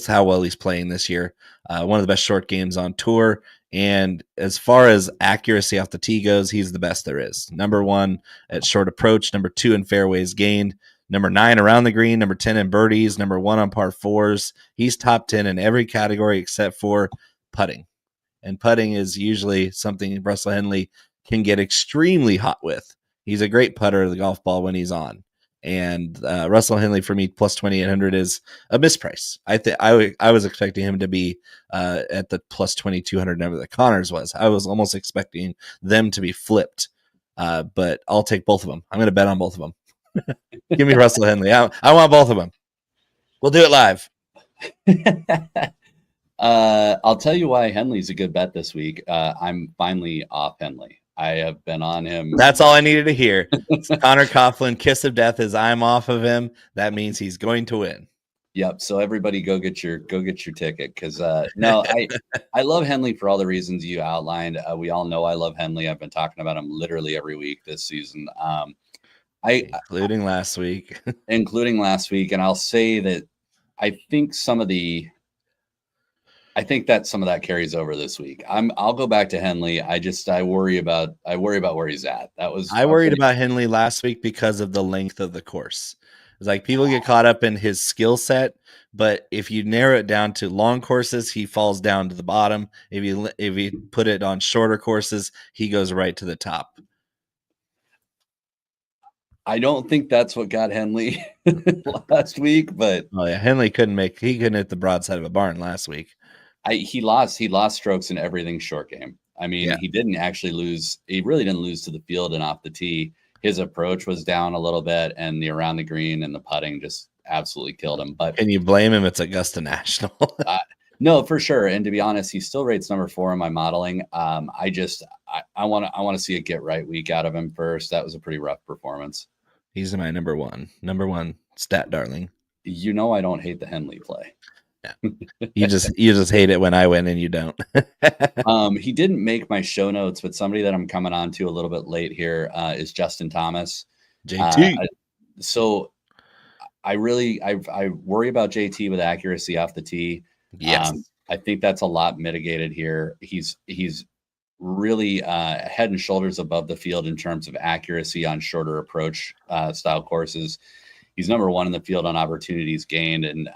how well he's playing this year. One of the best short games on tour. And as far as accuracy off the tee goes, he's the best there is. Number 1 at short approach, number 2 in fairways gained, number 9 around the green, number 10 in birdies, number 1 on par 4s. He's top 10 in every category except for putting. And putting is usually something Russell Henley can get extremely hot with. He's a great putter of the golf ball when he's on. And Russell Henley for me plus 2,800 is a misprice. I was expecting him to be at the plus 2,200 number that Connor's was. I was almost expecting them to be flipped. But I'll take both of them. I'm going to bet on both of them. Give me Russell Henley. I want both of them. We'll do it live. I'll tell you why Henley's a good bet this week. I'm finally off Henley. I have been on him. That's all I needed to hear. Conor Coughlin, kiss of death is I'm off of him. That means he's going to win. Yep. So everybody go get your ticket. Cause no, I love Henley for all the reasons you outlined. We all know I love Henley. I've been talking about him literally every week this season. Including last week. And I'll say that I think that some of that carries over this week. I'll go back to Henley. I worry about where he's at. I worried about Henley last week because of the length of the course. It's like people get caught up in his skill set, but if you narrow it down to long courses, he falls down to the bottom. If you put it on shorter courses, he goes right to the top. I don't think that's what got Henley last week, but Henley couldn't hit the broadside of a barn last week. He lost strokes in everything short game. I mean, He didn't actually lose. He really didn't lose to the field and off the tee. His approach was down a little bit, and the around the green and the putting just absolutely killed him. But can you blame him? It's Augusta National. No, for sure. And to be honest, he still rates number 4 in my modeling. I want to see a get right week out of him first. That was a pretty rough performance. He's my number one stat darling. You know, I don't hate the Henley play. Yeah. You just hate it when I win and you don't. He didn't make my show notes, but somebody that I'm coming on to a little bit late here is Justin Thomas. JT. So I worry about JT with accuracy off the tee. Yes. I think that's a lot mitigated here. He's really head and shoulders above the field in terms of accuracy on shorter approach style courses. He's number 1 in the field on opportunities gained, and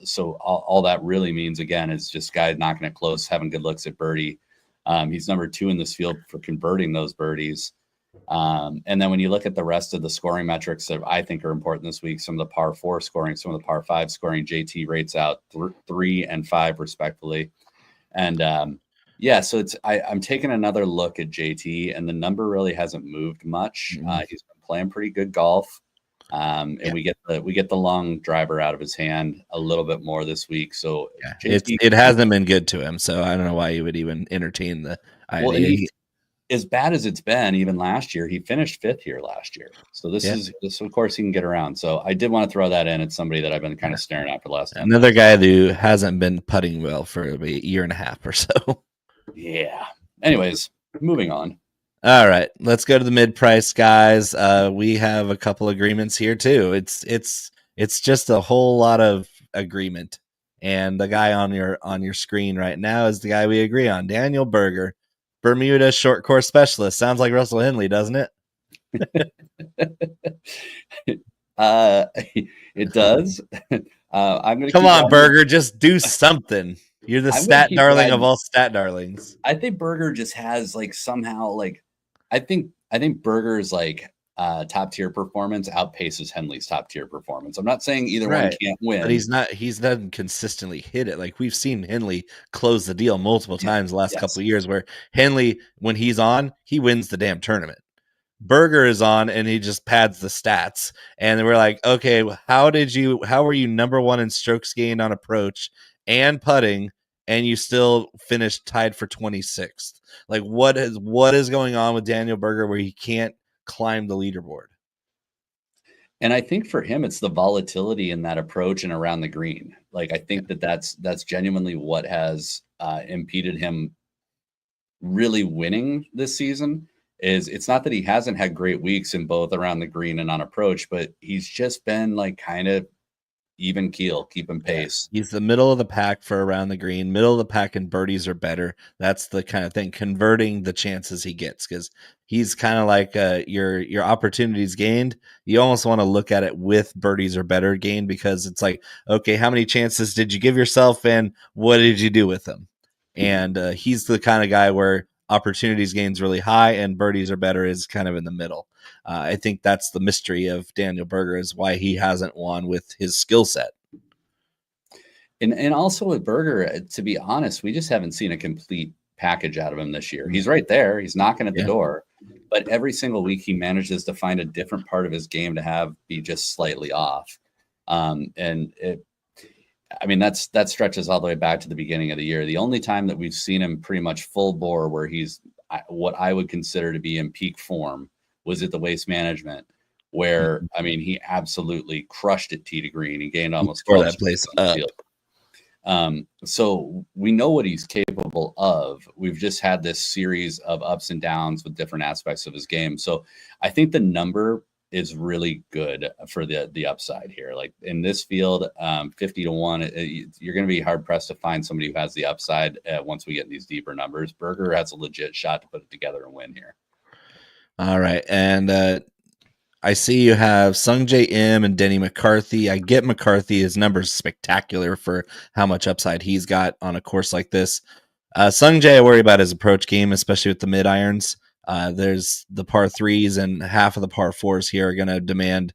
so all that really means, again, is just guys knocking it close, having good looks at birdie. He's number 2 in this field for converting those birdies. And then when you look at the rest of the scoring metrics that I think are important this week, some of the par 4 scoring, some of the par 5 scoring, JT rates out 3 and 5 respectively. And so I'm taking another look at JT, and the number really hasn't moved much. Mm-hmm. He's been playing pretty good golf. And we get the long driver out of his hand a little bit more this week. So it hasn't been good to him. So I don't know why you would even entertain the idea. Well, as bad as it's been, even last year, he finished 5th here last year. So this of course he can get around. So I did want to throw that in. It's somebody that I've been kind of staring at for the last time. Another guy who hasn't been putting well for a year and a half or so. Yeah. Anyways, moving on. All right, let's go to the mid-price guys. We have a couple agreements here too. It's just a whole lot of agreement, and the guy on your screen right now is the guy we agree on, Daniel Berger, Bermuda short course specialist. Sounds like Russell Henley, doesn't it? It does. I'm gonna come on, Berger, just do something. You're the stat darling of all stat darlings. I think Berger just has I think Berger's top tier performance outpaces Henley's top tier performance. I'm not saying either one can't win, but he's not consistently hit it. Like we've seen Henley close the deal multiple times the last couple of years, where Henley, when he's on, he wins the damn tournament. Berger is on and he just pads the stats. And we're like, okay, how were you number 1 in strokes gained on approach and putting, and you still finished tied for 26th? Like what is going on with Daniel Berger where he can't climb the leaderboard? And I think for him, it's the volatility in that approach and around the green. Like I think that's genuinely what has impeded him really winning this season is it's not that he hasn't had great weeks in both around the green and on approach, but he's just been like kind of even keel, keeping pace. He's the middle of the pack for around the green, middle of the pack, and birdies are better. That's the kind of thing, converting the chances he gets, because he's kind of like your opportunities gained. You almost want to look at it with birdies are better gained, because it's like, okay, how many chances did you give yourself, and what did you do with them? And he's the kind of guy where opportunities gains really high and birdies are better is kind of in the middle. I think that's the mystery of Daniel Berger, is why he hasn't won with his skill set. And also with Berger, to be honest, we just haven't seen a complete package out of him this year. He's right there. He's knocking at the door. But every single week he manages to find a different part of his game to have be just slightly off. That stretches all the way back to the beginning of the year. The only time that we've seen him pretty much full bore where he's what I would consider to be in peak form was at the Waste Management, where, I mean, he absolutely crushed it tee to green. He gained almost 12 that place up. So we know what he's capable of. We've just had this series of ups and downs with different aspects of his game. So I think the number is really good for the upside here. Like in this field, 50-1, you're going to be hard pressed to find somebody who has the upside once we get in these deeper numbers. Berger has a legit shot to put it together and win here. All right. And I see you have Sungjae M and Denny McCarthy. I get McCarthy. His number's spectacular for how much upside he's got on a course like this. Sungjae, I worry about his approach game, especially with the mid irons. There's the par threes, and half of the par fours here are going to demand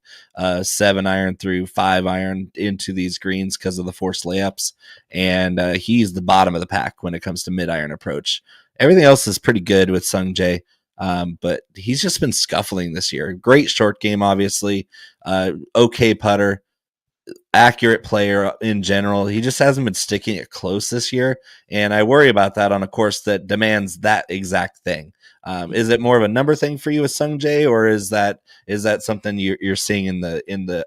7 iron through 5 iron into these greens because of the forced layups. And he's the bottom of the pack when it comes to mid iron approach. Everything else is pretty good with Sungjae. But he's just been scuffling this year. Great short game, obviously. Okay putter, accurate player in general. He just hasn't been sticking it close this year, and I worry about that on a course that demands that exact thing. Is it more of a number thing for you with Sungjae, or is that something you're seeing in the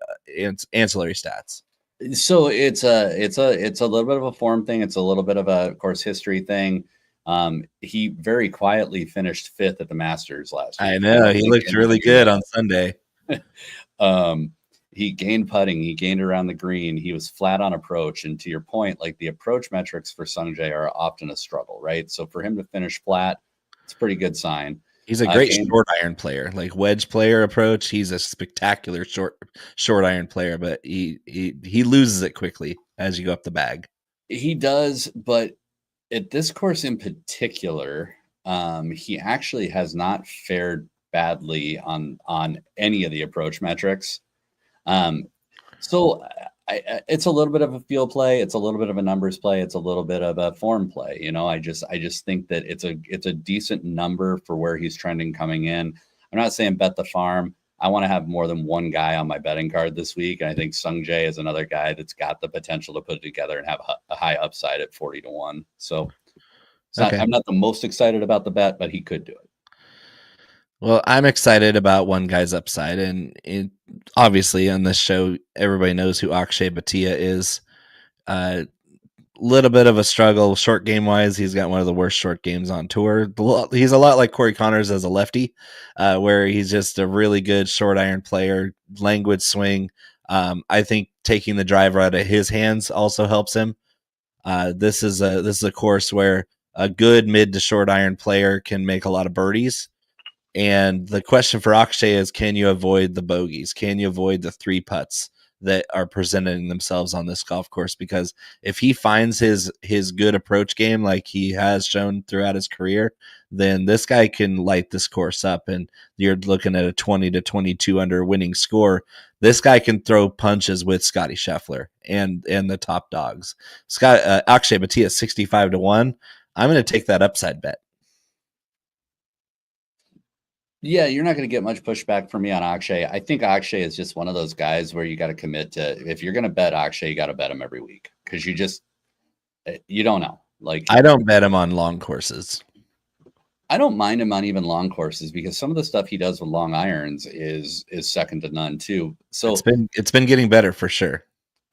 ancillary stats? So it's a little bit of a form thing. It's a little bit of a course history thing. He very quietly finished 5th at the Masters last week. I know, he looked really good on Sunday. He gained putting, he gained around the green, he was flat on approach. And to your point, like the approach metrics for Sungjae are often a struggle, right? So for him to finish flat, it's a pretty good sign. He's a great short iron player, like wedge player approach. He's a spectacular short iron player, but he loses it quickly as you go up the bag. He does, but at this course in particular, he actually has not fared badly on any of the approach metrics. So it's a little bit of a feel play. It's a little bit of a numbers play. It's a little bit of a form play. You know, I just think that it's a decent number for where he's trending coming in. I'm not saying bet the farm. I want to have more than one guy on my betting card this week. And I think Sungjae is another guy that's got the potential to put it together and have a high upside at 40-1. So I'm not the most excited about the bet, but he could do it. Well, I'm excited about one guy's upside. And obviously on this show, everybody knows who Akshay Bhatia is. Little bit of a struggle short game wise. He's got one of the worst short games on tour. He's a lot like Corey Connors as a lefty, where he's just a really good short iron player, languid swing. I think taking the driver out of his hands also helps him. This is a course where a good mid to short iron player can make a lot of birdies. And the question for Akshay is, can you avoid the bogeys? Can you avoid the 3 putts that are presenting themselves on this golf course? Because if he finds his good approach game like he has shown throughout his career, then this guy can light this course up, and you're looking at a 20 to 22 under winning score. This guy can throw punches with Scottie Scheffler and the top dogs. Akshay Bhatia 65-1. I'm going to take that upside bet. Yeah, you're not going to get much pushback from me on Akshay. I think Akshay is just one of those guys where you got to commit to, if you're going to bet Akshay, you got to bet him every week, because you don't know. Like, I don't bet him on long courses. I don't mind him on even long courses, because some of the stuff he does with long irons is second to none too. So it's been getting better for sure.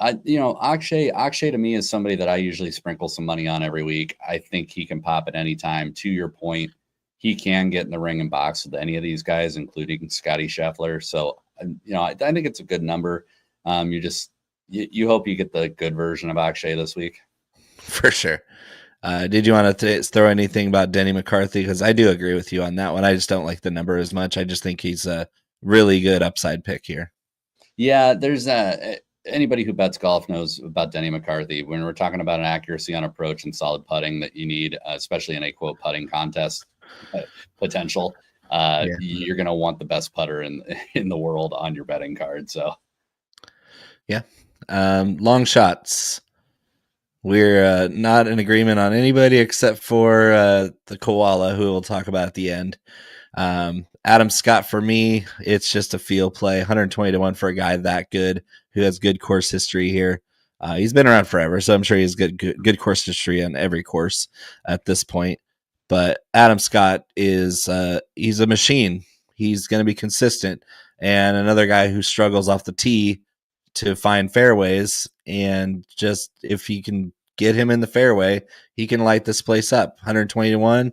Akshay to me is somebody that I usually sprinkle some money on every week. I think he can pop at any time. To your point, he can get in the ring and box with any of these guys, including Scottie Scheffler. So, I think it's a good number. You hope you get the good version of Akshay this week. For sure. Did you want to throw anything about Denny McCarthy? Because I do agree with you on that one. I just don't like the number as much. I just think he's a really good upside pick here. Yeah, there's anybody who bets golf knows about Denny McCarthy. When we're talking about an accuracy on approach and solid putting that you need, especially in a quote putting contest potential, you're going to want the best putter in the world on your betting card. So, yeah, long shots. We're not in agreement on anybody except for the koala, who we'll talk about at the end. Adam Scott, for me, it's just a field play. 120 to 1 for a guy that good, who has good course history here. He's been around forever, so I'm sure he's good course history on every course at this point. But Adam Scott is he's a machine. He's going to be consistent. And another guy who struggles off the tee to find fairways, and just if he can get him in the fairway, he can light this place up. 120 to 1.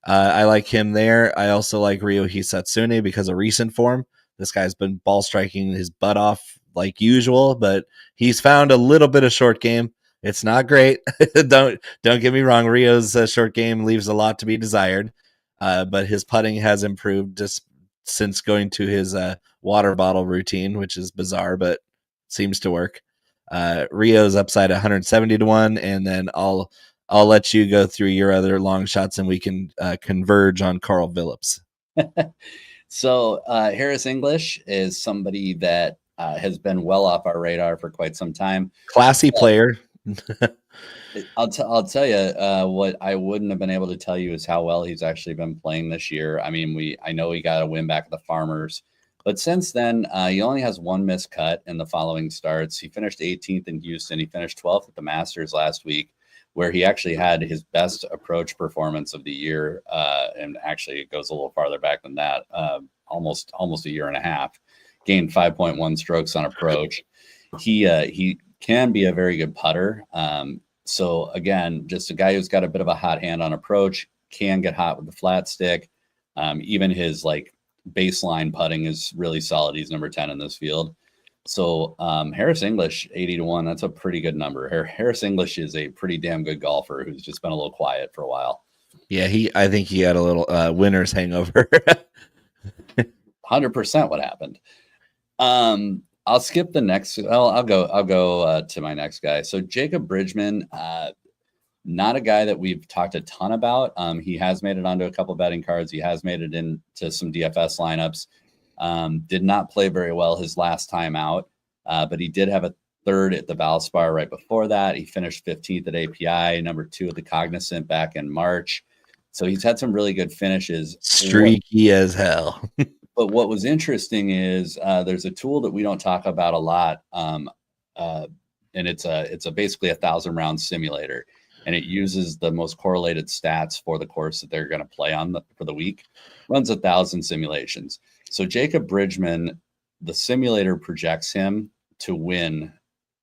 I like him there. I also like Ryo Hisatsune because of recent form. This guy's been ball striking his butt off like usual, but he's found a little bit of short game. It's not great. Don't get me wrong. Rio's short game leaves a lot to be desired, but his putting has improved just since going to his water bottle routine, which is bizarre, but seems to work. Rio's upside 170 to 1, and then I'll let you go through your other long shots, and we can converge on Carl Phillips. So Harris English is somebody that has been well off our radar for quite some time. Classy player. I'll tell you what I wouldn't have been able to tell you is how well he's actually been playing this year. I mean, I know he got a win back at the Farmers, but since then, he only has one missed cut in the following starts. He finished 18th in Houston. He finished 12th at the Masters last week, where he actually had his best approach performance of the year. And actually it goes a little farther back than that, almost a year and a half. Gained 5.1 strokes on approach. He can be a very good putter. So again, just a guy who's got a bit of a hot hand on approach, can get hot with the flat stick. Even his baseline putting is really solid. He's number 10 in this field. So Harris English 80 to 1, that's a pretty good number. Harris English is a pretty damn good golfer who's just been a little quiet for a while. Yeah, I think he had a little winner's hangover. 100% what happened. I'll skip the next. Well, I'll go to my next guy. So Jacob Bridgman, not a guy that we've talked a ton about. He has made it onto a couple betting cards. He has made it into some DFS lineups. Did not play very well his last time out, but he did have a third at the Valspar right before that. He finished 15th at API, number 2 at the Cognizant back in March. So he's had some really good finishes. Streaky as hell. But what was interesting is there's a tool that we don't talk about a lot, and it's basically a 1,000-round simulator, and it uses the most correlated stats for the course that they're going to play on for the week. Runs 1,000 simulations. So Jacob Bridgman, the simulator projects him to win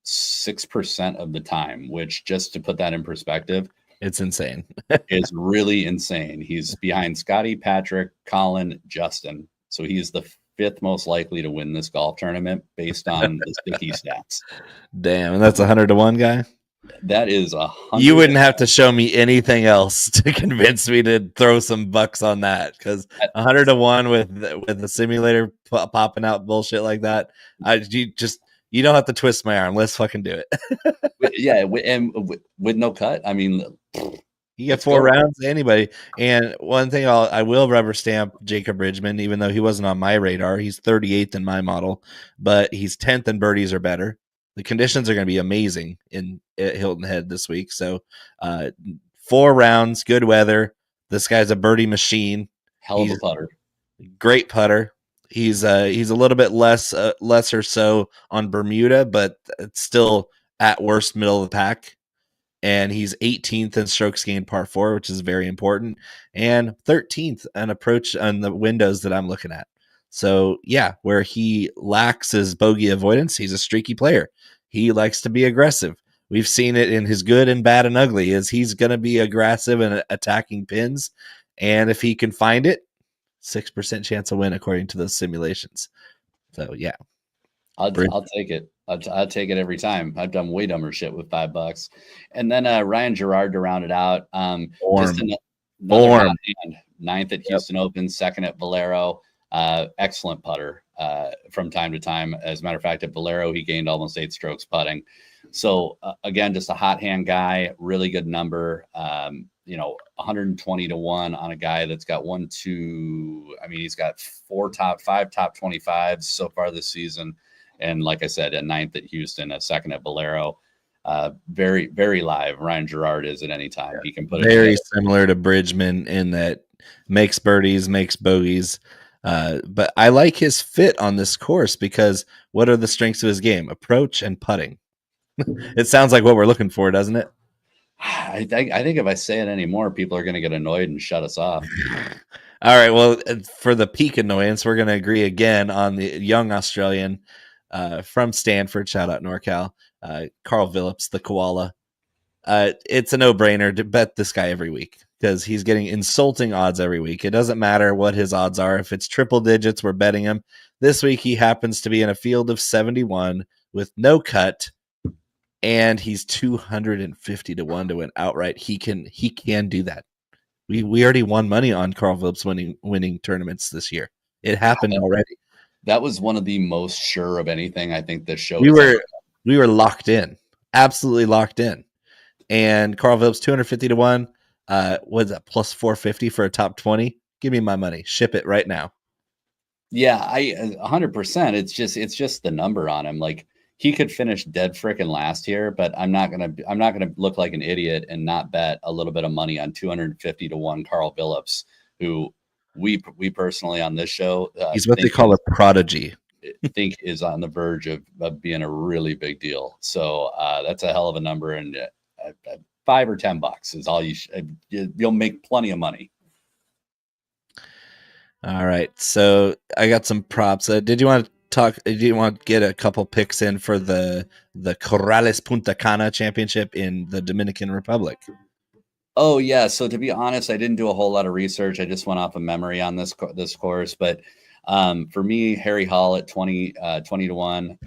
6% of the time, which, just to put that in perspective, it's insane. is really insane. He's behind Scottie, Patrick, Colin, Justin. So he's the 5th most likely to win this golf tournament based on the sticky stats. Damn, and that's 100 to 1 guy? That is 100. You wouldn't have to show me anything else to convince me to throw some bucks on that, because 100 to 1 with the simulator popping out bullshit like that, you don't have to twist my arm. Let's fucking do it. Yeah, and with no cut. I mean, you get 4 rounds to anybody. And one thing I will rubber stamp Jacob Bridgman, even though he wasn't on my radar. He's 38th in my model, but he's 10th in birdies or better. The conditions are going to be amazing at Hilton Head this week. So 4 rounds, good weather. This guy's a birdie machine. Hell of a putter. Great putter. He's a little bit lesser so on Bermuda, but it's still at worst middle of the pack. And he's 18th in strokes gained par 4, which is very important, and 13th on approach on the windows that I'm looking at. So yeah, where he lacks his bogey avoidance, he's a streaky player. he likes to be aggressive. We've seen it in his good and bad and ugly. Is he's going to be aggressive and attacking pins, and if he can find it, 6% chance of win according to those simulations. So yeah, I'll take it. I'll take it every time. I've done way dumber shit with $5. And then Ryan Gerard to round it out. Just another hot hand. 9th at Houston Open, 2nd at Valero. Excellent putter from time to time. As a matter of fact, at Valero, he gained almost 8 strokes putting. So again, just a hot hand guy, really good number. 120 to 1 on a guy that's got he's got 5 top 25s so far this season. And like I said, a 9th at Houston, a 2nd at Valero. Very, very live. Ryan Gerard is at any time. He can put it very similar to Bridgman in that makes birdies, makes bogeys. But I like his fit on this course because what are the strengths of his game? Approach and putting. It sounds like what we're looking for, doesn't it? I think if I say it anymore, people are going to get annoyed and shut us off. All right. Well, for the peak annoyance, we're going to agree again on the young Australian from Stanford. Shout out NorCal. Carl Phillips, the koala. It's a no-brainer to bet this guy every week because he's getting insulting odds every week. It doesn't matter what his odds are. If it's triple digits, we're betting him. This week, he happens to be in a field of 71 with no cut, and he's 250 to 1 to win outright. He can do that. We already won money on Carl Phillips winning tournaments this year. It happened already. That was one of the most sure of anything I think this show. We were locked in, absolutely locked in. And Carl Phillips 250 to 1. Was that plus 450 for a top 20? Give me my money. Ship it right now. Yeah, 100%. It's just the number on him. Like he could finish dead frickin' last here, but I'm not gonna look like an idiot and not bet a little bit of money on 250 to 1 Carl Phillips, who we personally on this show he's what they call a prodigy. Think is on the verge of being a really big deal. So that's a hell of a number, and $5 or $10 is all you'll make plenty of money. All right, so I got some props. Did you want to get a couple picks in for the Corrales Puntacana Championship in the Dominican Republic? Oh yeah. So to be honest, I didn't do a whole lot of research. I just went off of memory on this course. But for me, Harry Hall at 20 to 1,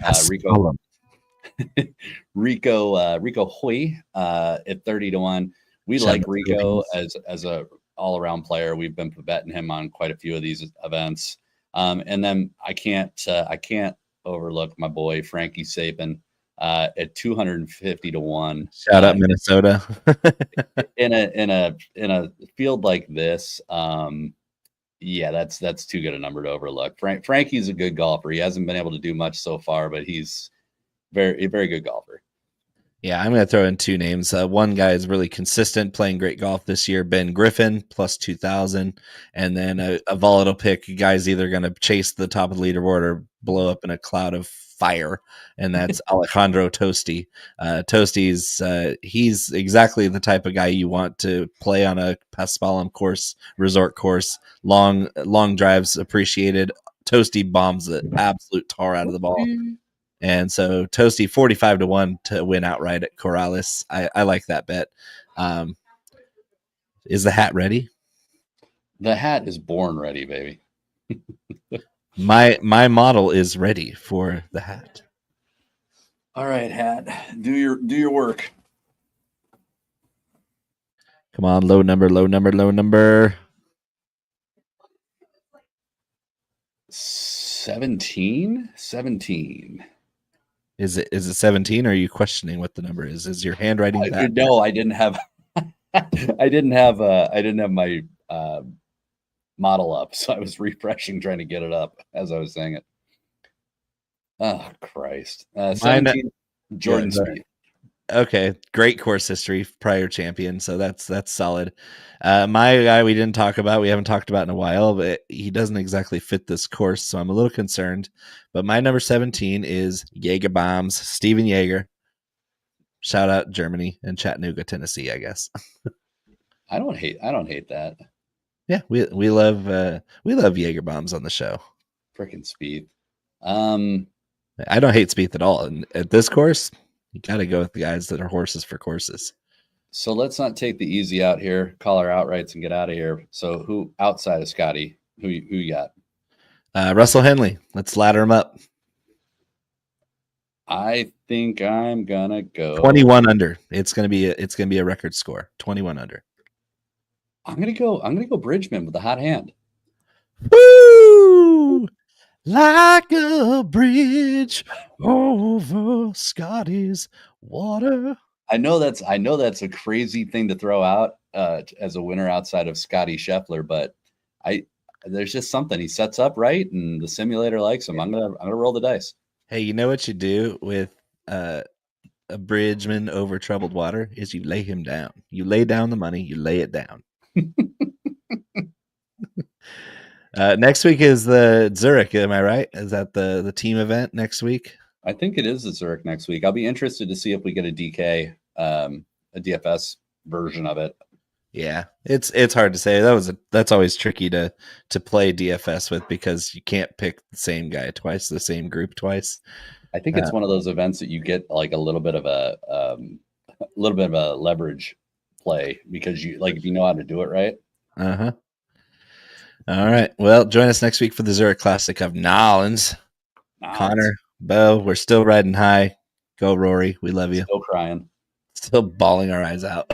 Rico Hui at 30 to 1. We like Rico as a all around player. We've been betting him on quite a few of these events. And then I can't overlook my boy Frankie Sapin at 250 to 1. Shout out Minnesota. in a field like this, that's too good a number to overlook. Frankie's a good golfer. He hasn't been able to do much so far, but he's a very good golfer. Yeah, I'm going to throw in 2 names. One guy is really consistent, playing great golf this year, Ben Griffin, plus 2,000. And then a volatile pick. Guy's either going to chase the top of the leaderboard or blow up in a cloud of fire, and that's Alejandro Tosti. Tosti's he's exactly the type of guy you want to play on a Paspalum course, resort course. Long drives appreciated. Tosti bombs the absolute tar out of the ball. And so Toasty 45 to 1 to win outright at Corrales. I like that bet. Is the hat ready? The hat is born ready, baby. My model is ready for the hat. All right, hat. Do your work. Come on, low number. 17. Is it 17? Or are you questioning what the number is? Is your handwriting that? No, I didn't have I didn't have my model up, so I was refreshing trying to get it up as I was saying it. Oh Christ. 17 Jordan Spieth. Okay, great course history, prior champion, so that's solid. My guy we haven't talked about in a while, but he doesn't exactly fit this course, so I'm a little concerned. But my number 17 is Jaeger Bombs, Steven Jaeger. Shout out Germany and Chattanooga, Tennessee, I guess. I don't hate that. Yeah, we love Jaeger Bombs on the show. Freaking Speed. I don't hate Spieth at all. And at this course, you got to go with the guys that are horses for courses. So let's not take the easy out here, call our outrights, and get out of here. So who outside of Scottie? Who you got? Russell Henley. Let's ladder him up. I think I'm gonna go 21 under. It's gonna be a record score. 21 under. I'm gonna go Bridgman with the hot hand. Woo! Like a bridge over Scottie's water. I know that's a crazy thing to throw out as a winner outside of Scottie Scheffler, but there's just something he sets up right, and the simulator likes him. I'm gonna roll the dice. Hey, you know what you do with a bridgeman over troubled water is you lay him down. You lay down the money. You lay it down. Next week is the Zurich. Am I right? Is that the team event next week? I think it is the Zurich next week. I'll be interested to see if we get a DK, a DFS version of it. Yeah, it's hard to say. That's always tricky to play DFS with because you can't pick the same guy twice, the same group twice. I think it's one of those events that you get like a little bit of a leverage play because if you know how to do it right. Uh-huh. All right. Well, join us next week for the Zurich Classic of Nolans. Conor, Bo, we're still riding high. Go, Rory. We love you. Still crying. Still bawling our eyes out.